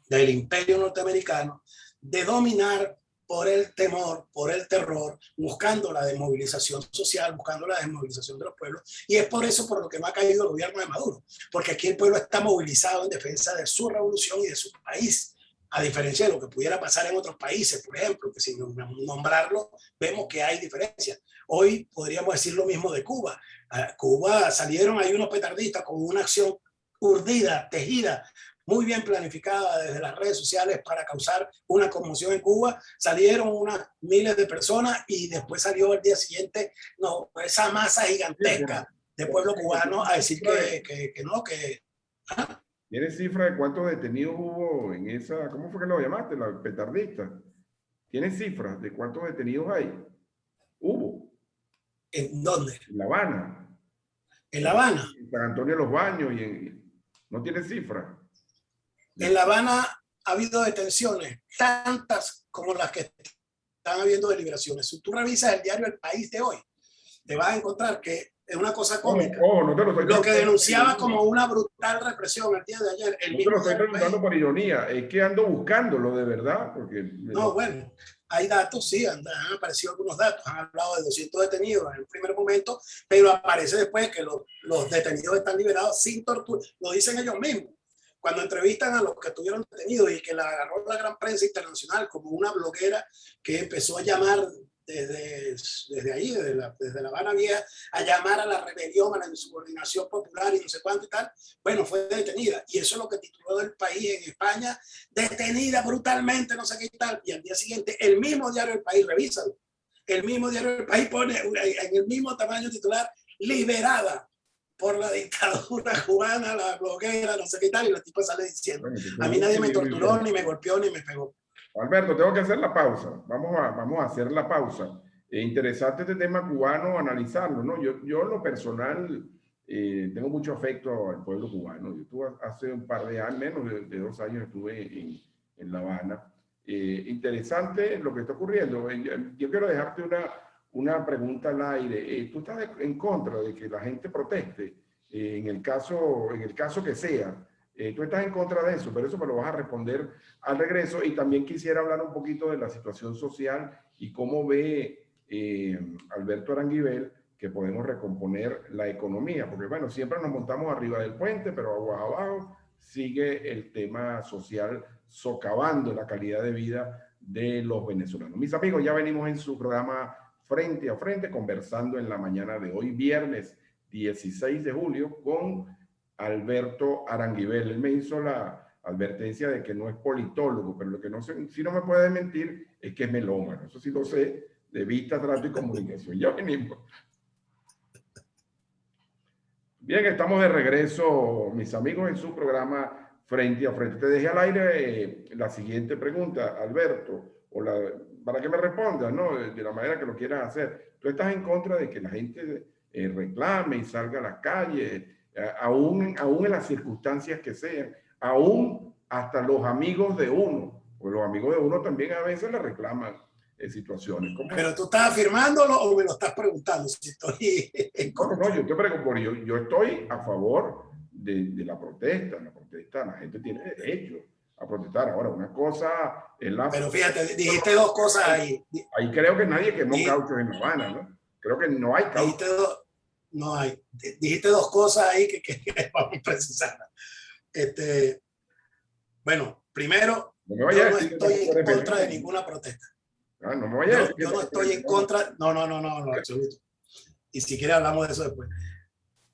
del imperio norteamericano de dominar por el temor, por el terror, buscando la desmovilización social, buscando la desmovilización de los pueblos. Y es por eso por lo que no ha caído el gobierno de Maduro, porque aquí el pueblo está movilizado en defensa de su revolución y de su país, a diferencia de lo que pudiera pasar en otros países, por ejemplo, que sin nombrarlo, vemos que hay diferencias. Hoy podríamos decir lo mismo de Cuba. Cuba salieron ahí unos petardistas con una acción urdida, tejida, muy bien planificada desde las redes sociales para causar una conmoción en Cuba. Salieron unas miles de personas y después salió al día siguiente esa masa gigantesca de pueblo cubano a decir que no, que... ¿Ah? ¿Tienes cifra de cuántos detenidos hubo en esa, cómo fue que lo llamaste, la petardista? ¿Tienes cifras de cuántos detenidos hay? ¿Hubo? ¿En dónde? En La Habana. ¿En La Habana? En San Antonio de los Baños. ¿No tienes cifra? En La Habana ha habido detenciones, tantas como las que están habiendo de liberaciones. Si tú revisas el diario El País de hoy, te vas a encontrar que es una cosa cómica. No te lo estoy lo que denunciaba como una brutal represión el día de ayer. No te lo estoy preguntando por ironía, es que ando buscándolo de verdad. Porque no, bueno, hay datos, sí, han aparecido algunos datos, han hablado de 200 detenidos en el primer momento, pero aparece después que los detenidos están liberados sin tortura, lo dicen ellos mismos. Cuando entrevistan a los que estuvieron detenidos y que la agarró la gran prensa internacional como una bloguera que empezó a llamar desde ahí, desde la Habana Vieja, a llamar a la rebelión, a la insubordinación popular y no sé cuánto y tal, bueno, fue detenida. Y eso es lo que tituló El País en España, detenida brutalmente, no sé qué y tal. Y al día siguiente, el mismo diario El País, revísalo, el mismo diario El País pone en el mismo tamaño titular, liberada por la dictadura cubana, la bloguera, no sé qué tal, y la tipa sale diciendo, a mí nadie me torturó, ni me golpeó, ni me pegó. Alberto, tengo que hacer la pausa. Vamos a hacer la pausa. Interesante este tema cubano, analizarlo, ¿no? Yo en lo personal tengo mucho afecto al pueblo cubano. Yo estuve hace un par de años, menos de 2 años, estuve en La Habana. Interesante lo que está ocurriendo. Yo quiero dejarte una pregunta al aire. ¿Tú estás en contra de que la gente proteste en el caso que sea? Tú estás en contra de eso, pero eso me lo vas a responder al regreso. Y también quisiera hablar un poquito de la situación social y cómo ve Alberto Aranguibel que podemos recomponer la economía, porque bueno, siempre nos montamos arriba del puente, pero aguas abajo sigue el tema social socavando la calidad de vida de los venezolanos. Mis amigos, ya venimos en su programa Frente a Frente, conversando en la mañana de hoy, viernes 16 de julio, con Alberto Aranguibel. Él me hizo la advertencia de que no es politólogo, pero lo que no sé, si no me puede mentir es que es melómano. Eso sí lo sé, de vista, trato y comunicación. Ya venimos. Bien, estamos de regreso, mis amigos, en su programa Frente a Frente. Te dejé al aire la siguiente pregunta, Alberto, para que me respondas, ¿no? De la manera que lo quieras hacer. ¿Tú estás en contra de que la gente reclame y salga a las calles, aún en las circunstancias que sean, aún hasta los amigos de uno? Pues los amigos de uno también a veces le reclaman situaciones. Pero tú estás afirmándolo o me lo estás preguntando si estoy en contra. No, yo te pregunto, yo estoy a favor de la protesta. La gente tiene derecho a protestar. Ahora, una cosa es la... Pero fíjate, dijiste dos cosas ahí. Ahí creo que nadie quemó cauchos en La Habana, ¿no? Creo que no hay cauchos. No hay. Dijiste dos cosas ahí que vamos a precisar. Bueno, primero, yo no estoy en contra de ninguna protesta. No me vaya a decir yo no estoy en contra, no, absoluto. Y si quieres hablamos de eso después.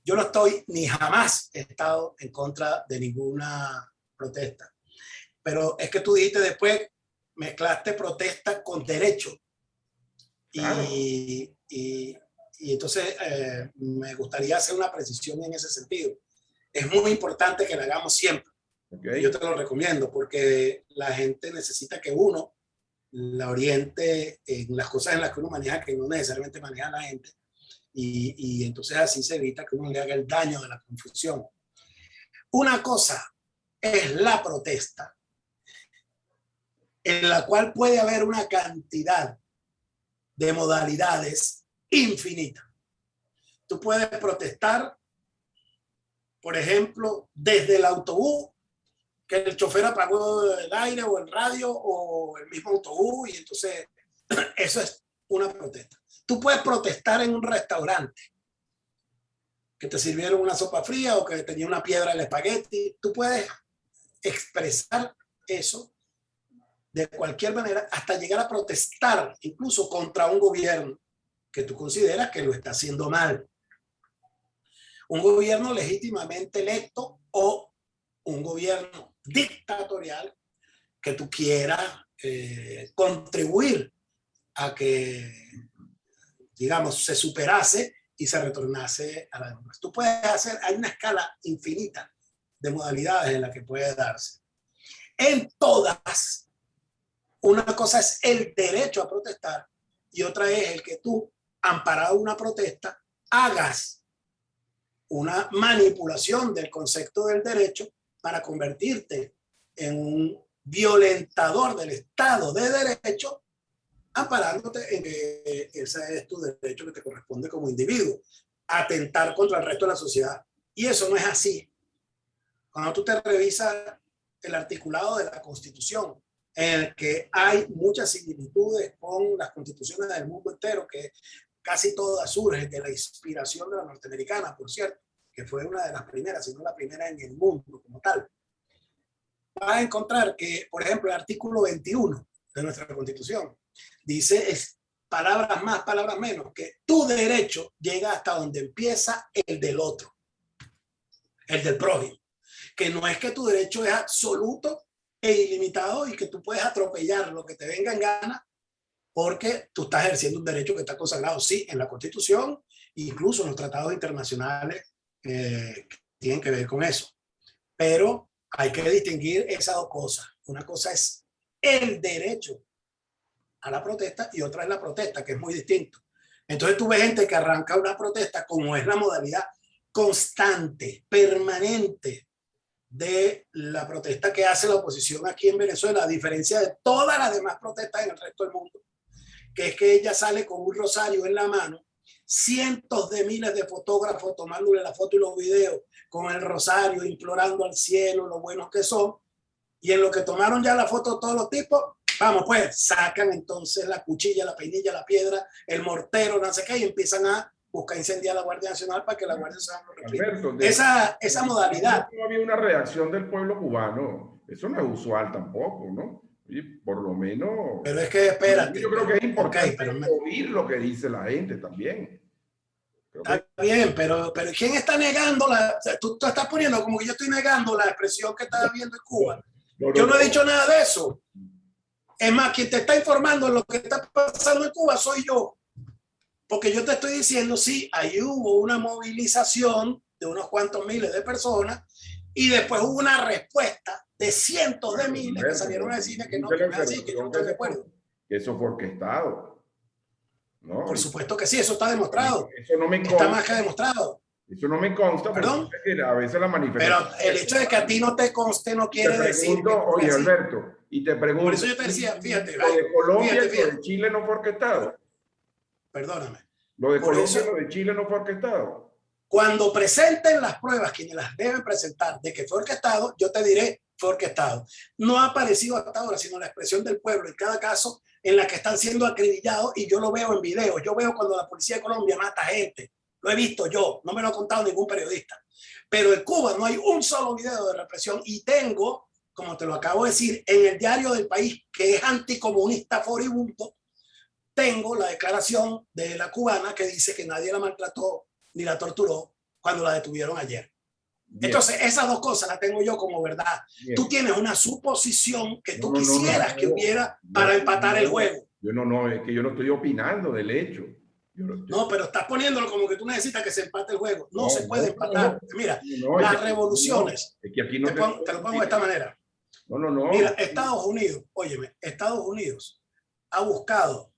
Yo no estoy ni jamás he estado en contra de ninguna protesta. Pero es que tú dijiste después, mezclaste protesta con derecho. Claro. Y entonces me gustaría hacer una precisión en ese sentido. Es muy importante que la hagamos siempre. Okay. Yo te lo recomiendo porque la gente necesita que uno la oriente en las cosas en las que uno maneja, que no necesariamente maneja la gente. Y entonces así se evita que uno le haga el daño de la confusión. Una cosa es la protesta, en la cual puede haber una cantidad de modalidades infinitas. Tú puedes protestar, por ejemplo, desde el autobús, que el chofer apagó el aire o el radio o el mismo autobús, y entonces eso es una protesta. Tú puedes protestar en un restaurante, que te sirvieron una sopa fría o que tenía una piedra el espagueti. Tú puedes expresar eso de cualquier manera hasta llegar a protestar incluso contra un gobierno que tú consideras que lo está haciendo mal. Un gobierno legítimamente electo o un gobierno dictatorial que tú quieras contribuir a que, digamos, se superase y se retornase a la democracia. Tú puedes hacer, hay una escala infinita de modalidades en la que puede darse. En todas, una cosa es el derecho a protestar y otra es el que tú, amparado una protesta, hagas una manipulación del concepto del derecho para convertirte en un violentador del Estado de Derecho, amparándote en que ese es tu derecho que te corresponde como individuo, atentar contra el resto de la sociedad. Y eso no es así. Cuando tú te revisas el articulado de la Constitución, en el que hay muchas similitudes con las constituciones del mundo entero, que casi todas surgen de la inspiración de la norteamericana, por cierto, que fue una de las primeras, si no la primera en el mundo como tal. Vas a encontrar que, por ejemplo, el artículo 21 de nuestra Constitución dice, es palabras más, palabras menos, que tu derecho llega hasta donde empieza el del otro, el del prójimo. Que no es que tu derecho es absoluto e ilimitado y que tú puedes atropellar lo que te venga en gana porque tú estás ejerciendo un derecho que está consagrado, sí, en la Constitución, incluso en los tratados internacionales que tienen que ver con eso. Pero hay que distinguir esas dos cosas. Una cosa es el derecho a la protesta y otra es la protesta, que es muy distinto. Entonces tú ves gente que arranca una protesta como es la modalidad constante, permanente de la protesta que hace la oposición aquí en Venezuela, a diferencia de todas las demás protestas en el resto del mundo, que es que ella sale con un rosario en la mano, cientos de miles de fotógrafos tomándole la foto y los videos con el rosario, implorando al cielo lo buenos que son, y en lo que tomaron ya la foto todos los tipos, vamos pues, sacan entonces la cuchilla, la peinilla, la piedra, el mortero, no sé qué, y empiezan a buscar incendiar a la Guardia Nacional para que la Guardia Nacional lo reprima. Esa modalidad. No había una reacción del pueblo cubano, eso no es usual tampoco, ¿no? Y por lo menos... Pero es que espérate. Yo creo que es importante pero oír lo que dice la gente también. Está bien, pero ¿quién está negando o sea, tú estás poniendo como que yo estoy negando la expresión que está habiendo en Cuba. Yo no he dicho nada de eso. Es más, quien te está informando de lo que está pasando en Cuba soy yo. Porque yo te estoy diciendo, sí, ahí hubo una movilización de unos cuantos miles de personas y después hubo una respuesta de cientos de miles que salieron a decir que no, que no es así, que yo no estoy de acuerdo. Eso fue orquestado, ¿no? Por supuesto que sí, eso está demostrado. Eso no me consta. Está más que demostrado. Eso no me consta. ¿Perdón? Porque a veces la manifestación... Pero el hecho de que a ti no te conste no quiere decir que... Oye, Alberto, y te pregunto... Por eso yo te decía, fíjate. Lo de Colombia fíjate. y lo de Chile no fue orquestado. Perdóname. Lo de Colombia y lo de Chile no fue orquestado. Cuando presenten las pruebas, quienes las deben presentar de que fue orquestado, yo te diré, fue orquestado. No ha aparecido hasta ahora, sino la expresión del pueblo en cada caso en la que están siendo acribillados, y yo lo veo en video. Yo veo cuando la policía de Colombia mata gente. Lo he visto yo, no me lo ha contado ningún periodista. Pero en Cuba no hay un solo video de represión, y tengo, como te lo acabo de decir, en el diario del País, que es anticomunista furibundo, tengo la declaración de la cubana que dice que nadie la maltrató ni la torturó cuando la detuvieron ayer. Bien. Entonces, esas dos cosas las tengo yo como verdad. Bien. Tú tienes una suposición que tú quisieras que hubiera para empatar el juego. Es que yo no estoy opinando del hecho. No, pero estás poniéndolo como que tú necesitas que se empate el juego. No se puede empatar. Mira, las revoluciones, es que aquí te lo pongo de esta manera. Mira, Estados Unidos, óyeme, Estados Unidos ha buscado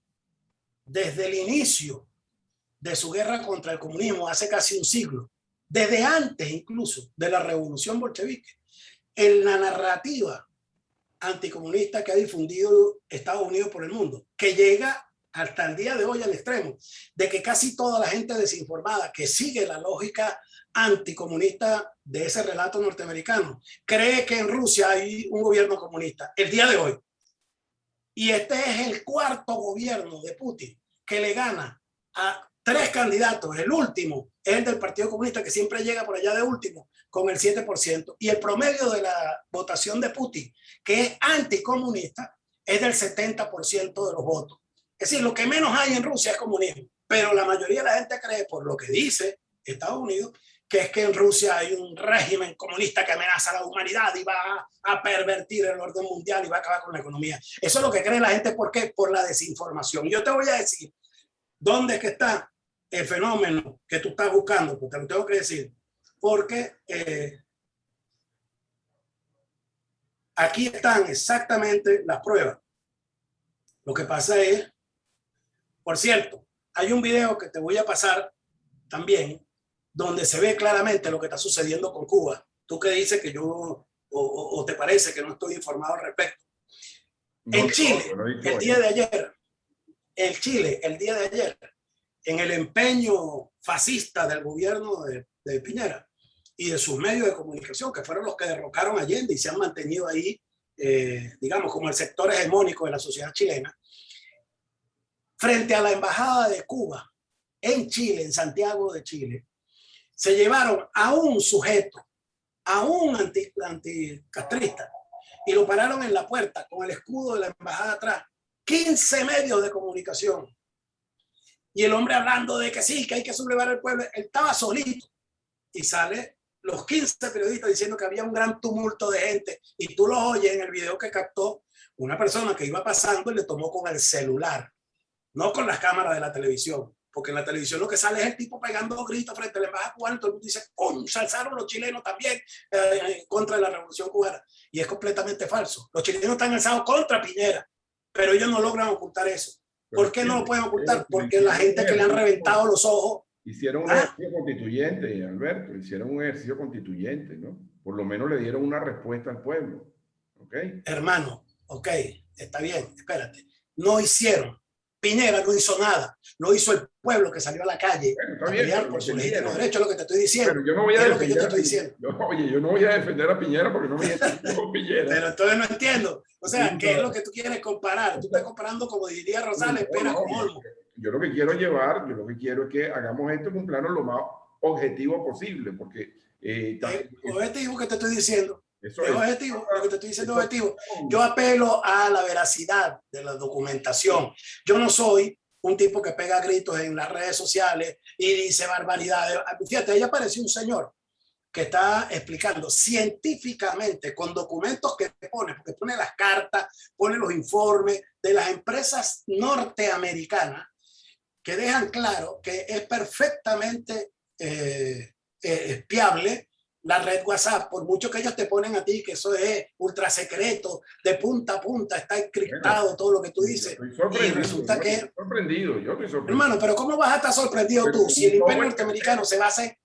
desde el inicio de su guerra contra el comunismo hace casi un siglo, desde antes incluso de la revolución bolchevique, en la narrativa anticomunista que ha difundido Estados Unidos por el mundo, que llega hasta el día de hoy al extremo de que casi toda la gente desinformada que sigue la lógica anticomunista de ese relato norteamericano cree que en Rusia hay un gobierno comunista el día de hoy. Y este es el cuarto gobierno de Putin que le gana a 3 candidatos. El último es el del Partido Comunista, que siempre llega por allá de último, con el 7%. Y el promedio de la votación de Putin, que es anticomunista, es del 70% de los votos. Es decir, lo que menos hay en Rusia es comunismo. Pero la mayoría de la gente cree, por lo que dice Estados Unidos, que es que en Rusia hay un régimen comunista que amenaza a la humanidad y va a pervertir el orden mundial y va a acabar con la economía. Eso es lo que cree la gente. ¿Por qué? Por la desinformación. Y yo te voy a decir dónde es que está el fenómeno que tú estás buscando, porque te lo tengo que decir, porque aquí están exactamente las pruebas. Lo que pasa es, por cierto, hay un video que te voy a pasar también, donde se ve claramente lo que está sucediendo con Cuba. Tú que dices que yo o te parece que no estoy informado al respecto. No, En Chile, no, el día de ayer, en el empeño fascista del gobierno de Piñera y de sus medios de comunicación, que fueron los que derrocaron a Allende y se han mantenido ahí, digamos, como el sector hegemónico de la sociedad chilena, frente a la embajada de Cuba en Chile, en Santiago de Chile, se llevaron a un sujeto, a un anticastrista, y lo pararon en la puerta con el escudo de la embajada atrás. 15 medios de comunicación. Y el hombre hablando de que sí, que hay que sublevar al pueblo. Él estaba solito. Y sale los 15 periodistas diciendo que había un gran tumulto de gente. Y tú lo oyes en el video que captó una persona que iba pasando y le tomó con el celular, no con las cámaras de la televisión. Porque en la televisión lo que sale es el tipo pegando gritos frente a la embajada cubana. Todo el mundo dice, ¡pum! Se alzaron los chilenos también contra la revolución cubana. Y es completamente falso. Los chilenos están alzados contra Piñera, pero ellos no logran ocultar eso. ¿Por qué no lo pueden ocultar? Porque la gente que le han reventado los ojos. Hicieron un ejercicio constituyente, Alberto. Hicieron un ejercicio constituyente, ¿no? Por lo menos le dieron una respuesta al pueblo. ¿Ok? Hermano, ok, está bien, espérate. No hicieron. Piñera no hizo nada, lo hizo el pueblo que salió a la calle a pelear por su legítimo derecho, es lo que te estoy diciendo. Pero yo no voy a defender, yo te estoy diciendo. Oye, yo no voy a defender a Piñera porque no me identifico con Piñera. Pero entonces no entiendo. O sea, ¿qué es lo que tú quieres comparar? Tú estás comparando, como diría Rosales, pera con olmo. Yo lo que quiero es que hagamos esto en un plano lo más objetivo posible, porque... objetivo que te estoy diciendo. Eso es objetivo, lo que te estoy diciendo es objetivo. Yo apelo a la veracidad de la documentación. Yo no soy un tipo que pega gritos en las redes sociales y dice barbaridades. Fíjate, ahí apareció un señor que está explicando científicamente con documentos que pone, porque pone las cartas, pone los informes de las empresas norteamericanas que dejan claro que es perfectamente espiable la red WhatsApp, por mucho que ellos te ponen a ti que eso es ultra secreto, de punta a punta, está encriptado, bueno, todo lo que tú dices. Y resulta que... Yo estoy sorprendido. Hermano, pero ¿cómo vas a estar sorprendido pero tú si el imperio norteamericano se basa en...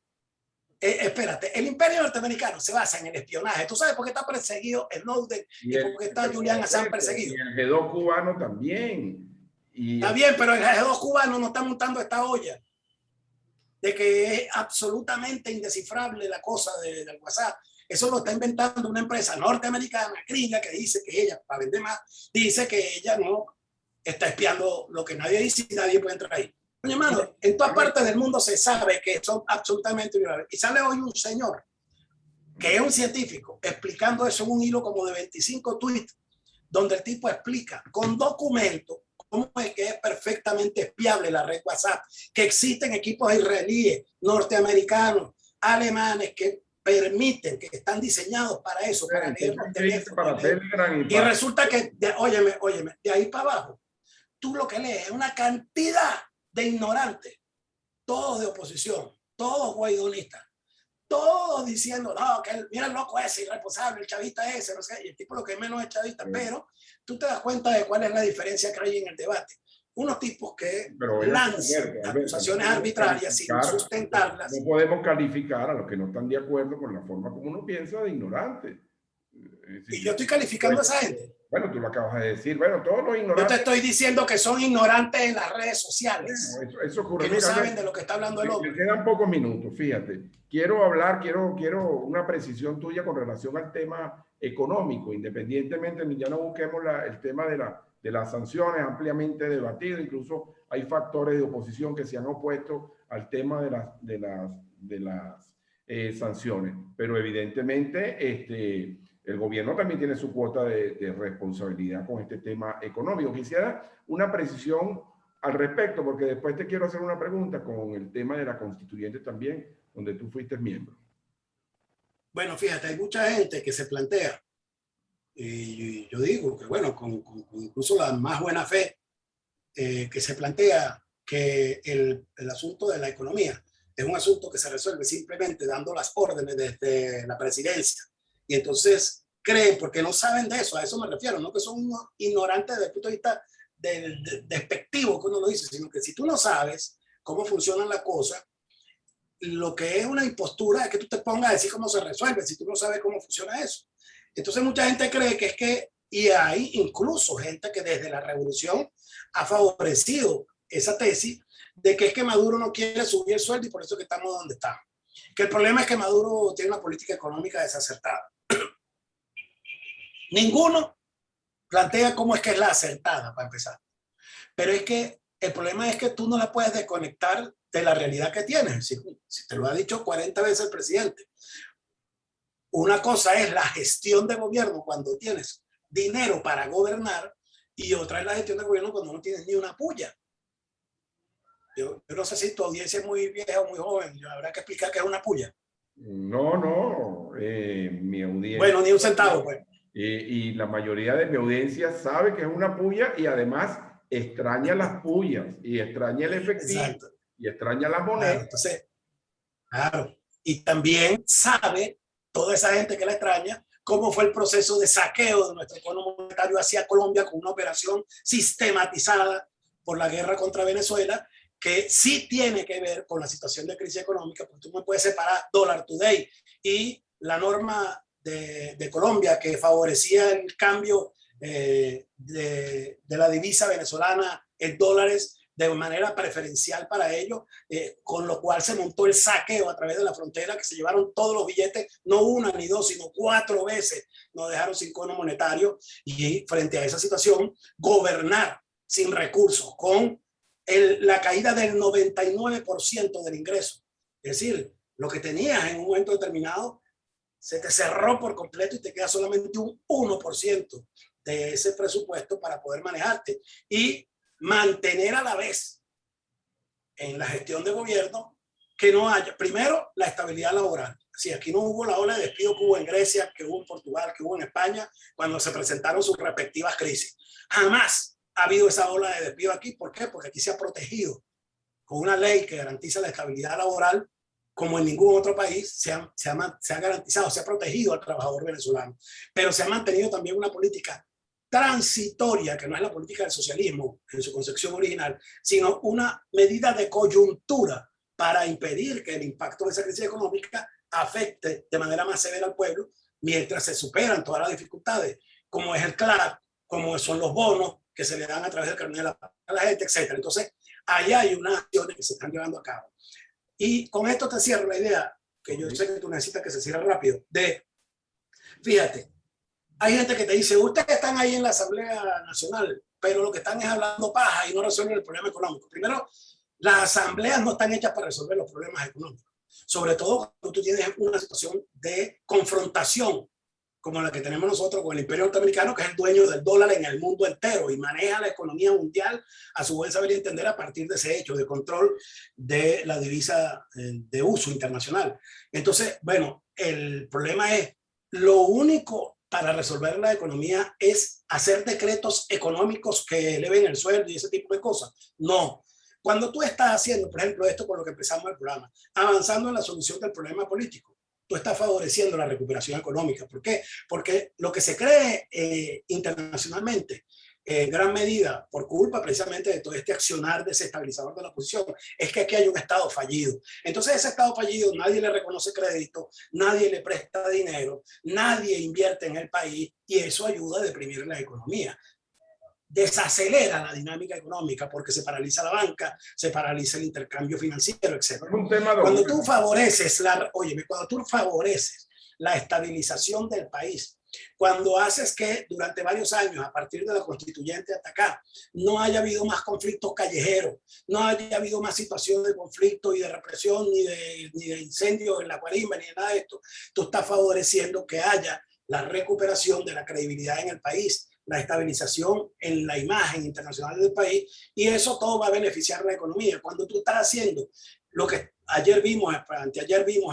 espérate, el imperio norteamericano se basa en el espionaje. ¿Tú sabes por qué está perseguido Snowden y por qué está Julian Assange perseguido? Y el G2 cubano también. Está bien, pero el G2 cubano no está montando esta olla de que es absolutamente indescifrable la cosa del WhatsApp. Eso lo está inventando una empresa norteamericana, gringa, que dice que ella, para vender más, dice que ella no está espiando lo que nadie dice y nadie puede entrar ahí. Oye, hermano, en todas partes del mundo se sabe que son absolutamente violables. Y sale hoy un señor, que es un científico, explicando eso en un hilo como de 25 tweets, donde el tipo explica con documentos cómo es que es perfectamente espiable la red WhatsApp, que existen equipos israelíes, norteamericanos, alemanes que permiten, que están diseñados para eso, para leer los teléfonos. Y resulta que, óyeme, de ahí para abajo, tú lo que lees es una cantidad de ignorantes, todos de oposición, todos guaidonistas, todos diciendo, no, que mira el loco ese, irresponsable, el chavista ese, no sé, y el tipo lo que menos es chavista, pero tú te das cuenta de cuál es la diferencia que hay en el debate. Unos tipos que lanzan acusaciones arbitrarias sin sustentarlas. No podemos calificar a los que no están de acuerdo con la forma como uno piensa de ignorante. Y yo estoy calificando a esa gente. Bueno, tú lo acabas de decir. Bueno, todos los ignorantes... Yo te estoy diciendo que son ignorantes en las redes sociales. Bueno, eso ocurre. Que no saben de lo que está hablando el hombre. Me quedan pocos minutos, fíjate. Quiero una precisión tuya con relación al tema económico, independientemente, ya no busquemos el tema de las sanciones ampliamente debatido, incluso hay factores de oposición que se han opuesto al tema de las sanciones, pero evidentemente el gobierno también tiene su cuota de responsabilidad con este tema económico. Quisiera una precisión al respecto, porque después te quiero hacer una pregunta con el tema de la constituyente también, donde tú fuiste miembro. Bueno, fíjate, hay mucha gente que se plantea, y yo digo que bueno, con incluso la más buena fe, que se plantea que el asunto de la economía es un asunto que se resuelve simplemente dando las órdenes desde la presidencia. Y entonces creen, porque no saben de eso, a eso me refiero, no que son unos ignorantes desde el punto de vista despectivo que uno lo dice, sino que si tú no sabes cómo funcionan las cosas, lo que es una impostura es que tú te pongas a decir cómo se resuelve, si tú no sabes cómo funciona eso. Entonces mucha gente cree que es que, y hay incluso gente que desde la revolución ha favorecido esa tesis de que es que Maduro no quiere subir el sueldo y por eso que estamos donde estamos. Que el problema es que Maduro tiene una política económica desacertada. Ninguno plantea cómo es que es la acertada, para empezar. Pero es que el problema es que tú no la puedes desconectar de la realidad que tienes. Si te lo ha dicho 40 veces el presidente. Una cosa es la gestión de gobierno cuando tienes dinero para gobernar y otra es la gestión de gobierno cuando no tienes ni una puya. Yo no sé si tu audiencia es muy vieja o muy joven, habrá que explicar qué es una puya. No, no, mi audiencia. Bueno, ni un centavo, pues. Y la mayoría de mi audiencia sabe que es una puya y además extraña las puyas y extraña el efectivo. Exacto. Y extraña las monedas. Claro, entonces, claro. Y también sabe toda esa gente que la extraña cómo fue el proceso de saqueo de nuestro Fondo Monetario hacia Colombia con una operación sistematizada por la guerra contra Venezuela, que sí tiene que ver con la situación de crisis económica, porque tú no puedes separar Dollar Today y la norma de Colombia que favorecía el cambio de la divisa venezolana en dólares de manera preferencial para ellos, con lo cual se montó el saqueo a través de la frontera, que se llevaron todos los billetes, no una ni dos, sino 4 veces nos dejaron sin cono monetario. Y frente a esa situación, gobernar sin recursos, con la caída del 99% del ingreso. Es decir, lo que tenías en un momento determinado se te cerró por completo y te queda solamente un 1% de ese presupuesto para poder manejarte y mantener a la vez en la gestión de gobierno que no haya, primero, la estabilidad laboral. Si aquí no hubo la ola de despido que hubo en Grecia, que hubo en Portugal, que hubo en España, cuando se presentaron sus respectivas crisis. Jamás ha habido esa ola de despido aquí. ¿Por qué? Porque aquí se ha protegido con una ley que garantiza la estabilidad laboral, como en ningún otro país se ha garantizado, se ha protegido al trabajador venezolano. Pero se ha mantenido también una política transitoria, que no es la política del socialismo en su concepción original, sino una medida de coyuntura para impedir que el impacto de esa crisis económica afecte de manera más severa al pueblo mientras se superan todas las dificultades, como es el CLAP, como son los bonos que se le dan a través del carnet a la gente, etc. Entonces, ahí hay unas acciones que se están llevando a cabo. Y con esto te cierro la idea, que yo sé que tú necesitas que se cierre rápido, fíjate, hay gente que te dice, ustedes están ahí en la Asamblea Nacional, pero lo que están es hablando paja y no resuelven el problema económico. Primero, las asambleas no están hechas para resolver los problemas económicos, sobre todo cuando tú tienes una situación de confrontación como la que tenemos nosotros con el Imperio Norteamericano, que es el dueño del dólar en el mundo entero y maneja la economía mundial a su buen saber y entender a partir de ese hecho de control de la divisa de uso internacional. Entonces, bueno, el problema es, lo único para resolver la economía es hacer decretos económicos que eleven el sueldo y ese tipo de cosas. No. Cuando tú estás haciendo, por ejemplo, esto con lo que empezamos el programa, avanzando en la solución del problema político, tú estás favoreciendo la recuperación económica. ¿Por qué? Porque lo que se cree internacionalmente, en gran medida por culpa precisamente de todo este accionar desestabilizador de la oposición, es que aquí hay un Estado fallido. Entonces ese Estado fallido nadie le reconoce crédito, nadie le presta dinero, nadie invierte en el país y eso ayuda a deprimir la economía. Desacelera la dinámica económica porque se paraliza la banca, se paraliza el intercambio financiero, etc. Cuando tú favoreces la estabilización del país, cuando haces que durante varios años, a partir de la constituyente hasta acá, no haya habido más conflictos callejeros, no haya habido más situaciones de conflicto y de represión, ni de incendios en la guarimba, ni de nada de esto, tú estás favoreciendo que haya la recuperación de la credibilidad en el país, la estabilización en la imagen internacional del país, y eso todo va a beneficiar la economía. Cuando tú estás haciendo lo que anteayer vimos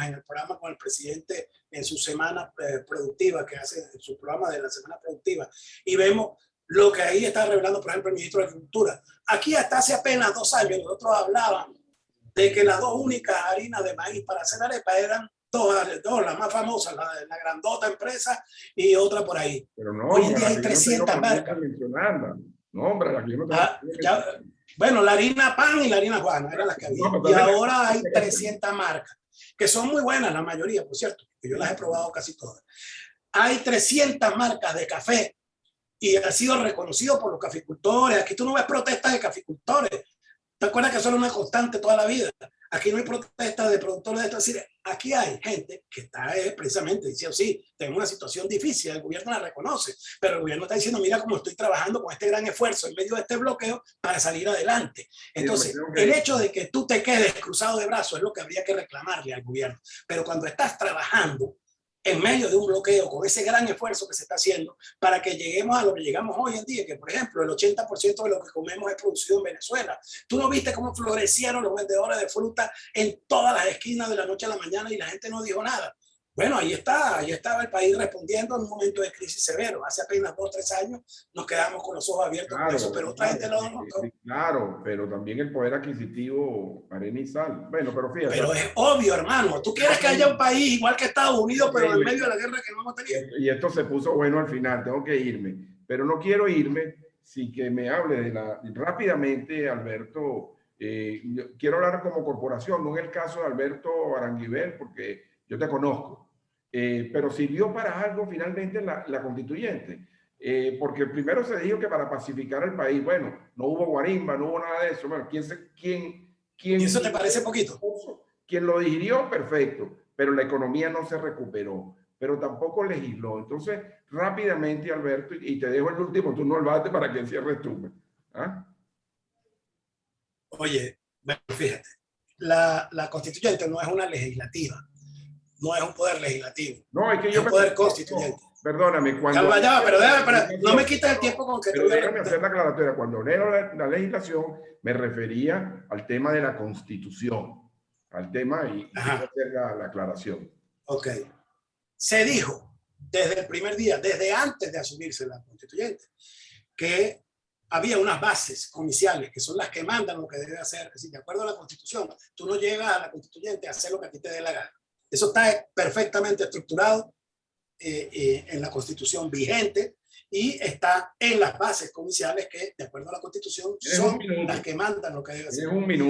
en el programa con el presidente en su semana productiva, que hace en su programa de la semana productiva, y vemos lo que ahí está revelando, por ejemplo, el ministro de Agricultura. Aquí hasta hace apenas 2 años nosotros hablábamos de que las 2 únicas harinas de maíz para hacer arepa eran dos, las más famosas, la grandota empresa y otra por ahí. Pero no, hoy en día hay 300 marcas. No, hombre, aquí no bueno, la harina pan y la harina Juana eran las que había. No, y ahora hay 300 marcas, que son muy buenas la mayoría, por cierto, que yo las he probado casi todas. hay 300 marcas de café y ha sido reconocido por los caficultores. Aquí tú no ves protestas de caficultores. ¿Te acuerdas que eso era una constante toda la vida? Aquí no hay protestas de productores de esto. Es decir, aquí hay gente que está precisamente diciendo, sí, tengo una situación difícil, el gobierno la reconoce, pero el gobierno está diciendo, mira cómo estoy trabajando con este gran esfuerzo en medio de este bloqueo para salir adelante. Entonces, el hecho de que tú te quedes cruzado de brazos es lo que habría que reclamarle al gobierno. Pero cuando estás trabajando en medio de un bloqueo, con ese gran esfuerzo que se está haciendo para que lleguemos a lo que llegamos hoy en día, que por ejemplo el 80% de lo que comemos es producido en Venezuela. ¿Tú no viste cómo florecieron los vendedores de fruta en todas las esquinas de la noche a la mañana y la gente no dijo nada? Bueno, ahí estaba el país respondiendo en un momento de crisis severo. Hace apenas 2 o 3 años nos quedamos con los ojos abiertos por eso, pero otra gente lo notó. Claro, pero también el poder adquisitivo, arena y sal. Bueno, pero fíjate. Pero es obvio, hermano. Tú quieres que haya un país igual que Estados Unidos, pero en medio de la guerra que no hemos tenido. Y esto se puso bueno al final, tengo que irme. Pero no quiero irme sin que me hable rápidamente, Alberto. Quiero hablar como corporación, no en el caso de Alberto Aranguibel, porque yo te conozco, pero sirvió para algo finalmente la constituyente, porque primero se dijo que para pacificar el país, bueno, no hubo guarimba, no hubo nada de eso, bueno, ¿quién ¿Y eso te parece poquito? Quien lo digirió, perfecto, pero la economía no se recuperó, pero tampoco legisló. Entonces, rápidamente, Alberto, y te dejo el último turno al bate para que cierres tú. ¿Ah? Oye, bueno, fíjate, la constituyente no es una legislativa, no es un poder legislativo, no, es que yo es un poder constituyente. Perdóname, cuando... pero no me quites el tiempo con que... Pero déjame hacer la aclaratoria. Cuando leo la legislación, me refería al tema de la Constitución, al tema y quiero hacer la aclaración. Ok. Se dijo desde el primer día, desde antes de asumirse la constituyente, que había unas bases comiciales que son las que mandan lo que debe hacer. Es decir, de acuerdo a la Constitución, tú no llegas a la constituyente a hacer lo que a ti te dé la gana. Eso está perfectamente estructurado en la Constitución vigente y está en las bases comiciales que, de acuerdo a la Constitución, son las que mandan lo que debe hacer.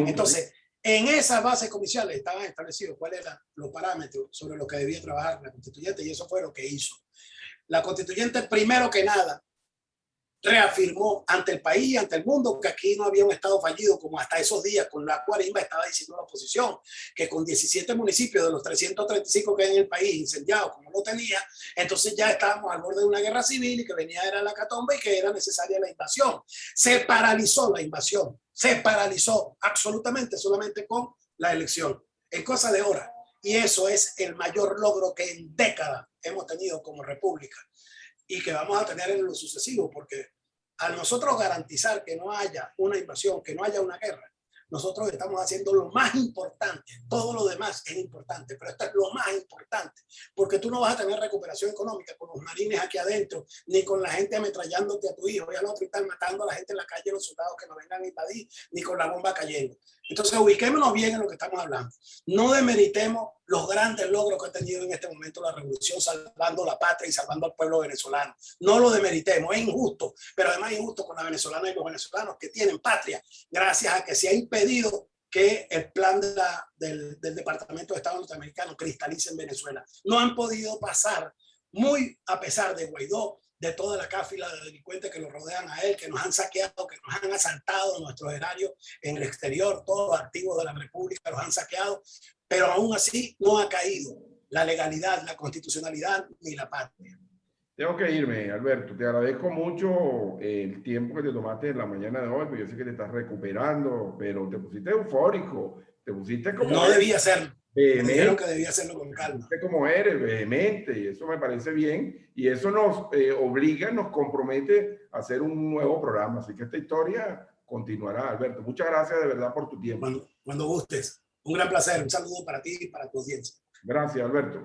Entonces, en esas bases comiciales estaban establecidos cuáles eran los parámetros sobre los que debía trabajar la constituyente y eso fue lo que hizo. La constituyente, primero que nada, reafirmó ante el país y ante el mundo que aquí no había un estado fallido, como hasta esos días con la guarimba estaba diciendo la oposición, que con 17 municipios de los 335 que hay en el país incendiados, como no tenía, entonces ya estábamos al borde de una guerra civil y que venía era la catombe y que era necesaria la invasión. Se paralizó la invasión, se paralizó absolutamente solamente con la elección, en cosa de horas. Y eso es el mayor logro que en décadas hemos tenido como república y que vamos a tener en lo sucesivo, porque al nosotros garantizar que no haya una invasión, que no haya una guerra, nosotros estamos haciendo lo más importante. Todo lo demás es importante, pero esto es lo más importante, porque tú no vas a tener recuperación económica con los marines aquí adentro, ni con la gente ametrallándote a tu hijo, ya no están matando a la gente en la calle, los soldados que nos vengan a invadir, ni con la bomba cayendo. Entonces, ubiquémonos bien en lo que estamos hablando. No demeritemos los grandes logros que ha tenido en este momento la revolución, salvando la patria y salvando al pueblo venezolano. No lo demeritemos, es injusto, pero además es injusto con la venezolana y los venezolanos que tienen patria, gracias a que se ha impedido que el plan del Departamento de Estado norteamericano cristalice en Venezuela. No han podido pasar, muy a pesar de Guaidó, de toda la cáfila de delincuentes que lo rodean a él, que nos han saqueado, que nos han asaltado nuestros erarios en el exterior, todos los activos de la República los han saqueado, pero aún así no ha caído la legalidad, la constitucionalidad ni la patria. Tengo que irme, Alberto. Te agradezco mucho el tiempo que te tomaste en la mañana de hoy, porque yo sé que te estás recuperando, pero te pusiste eufórico, te pusiste como... No debía hacerlo. Me dijeron que debía hacerlo con calma. Como eres, vehemente, y eso me parece bien, y eso nos obliga, nos compromete a hacer un nuevo programa. Así que esta historia continuará, Alberto. Muchas gracias de verdad por tu tiempo. Cuando gustes. Un gran placer. Un saludo para ti y para tu audiencia. Gracias, Alberto.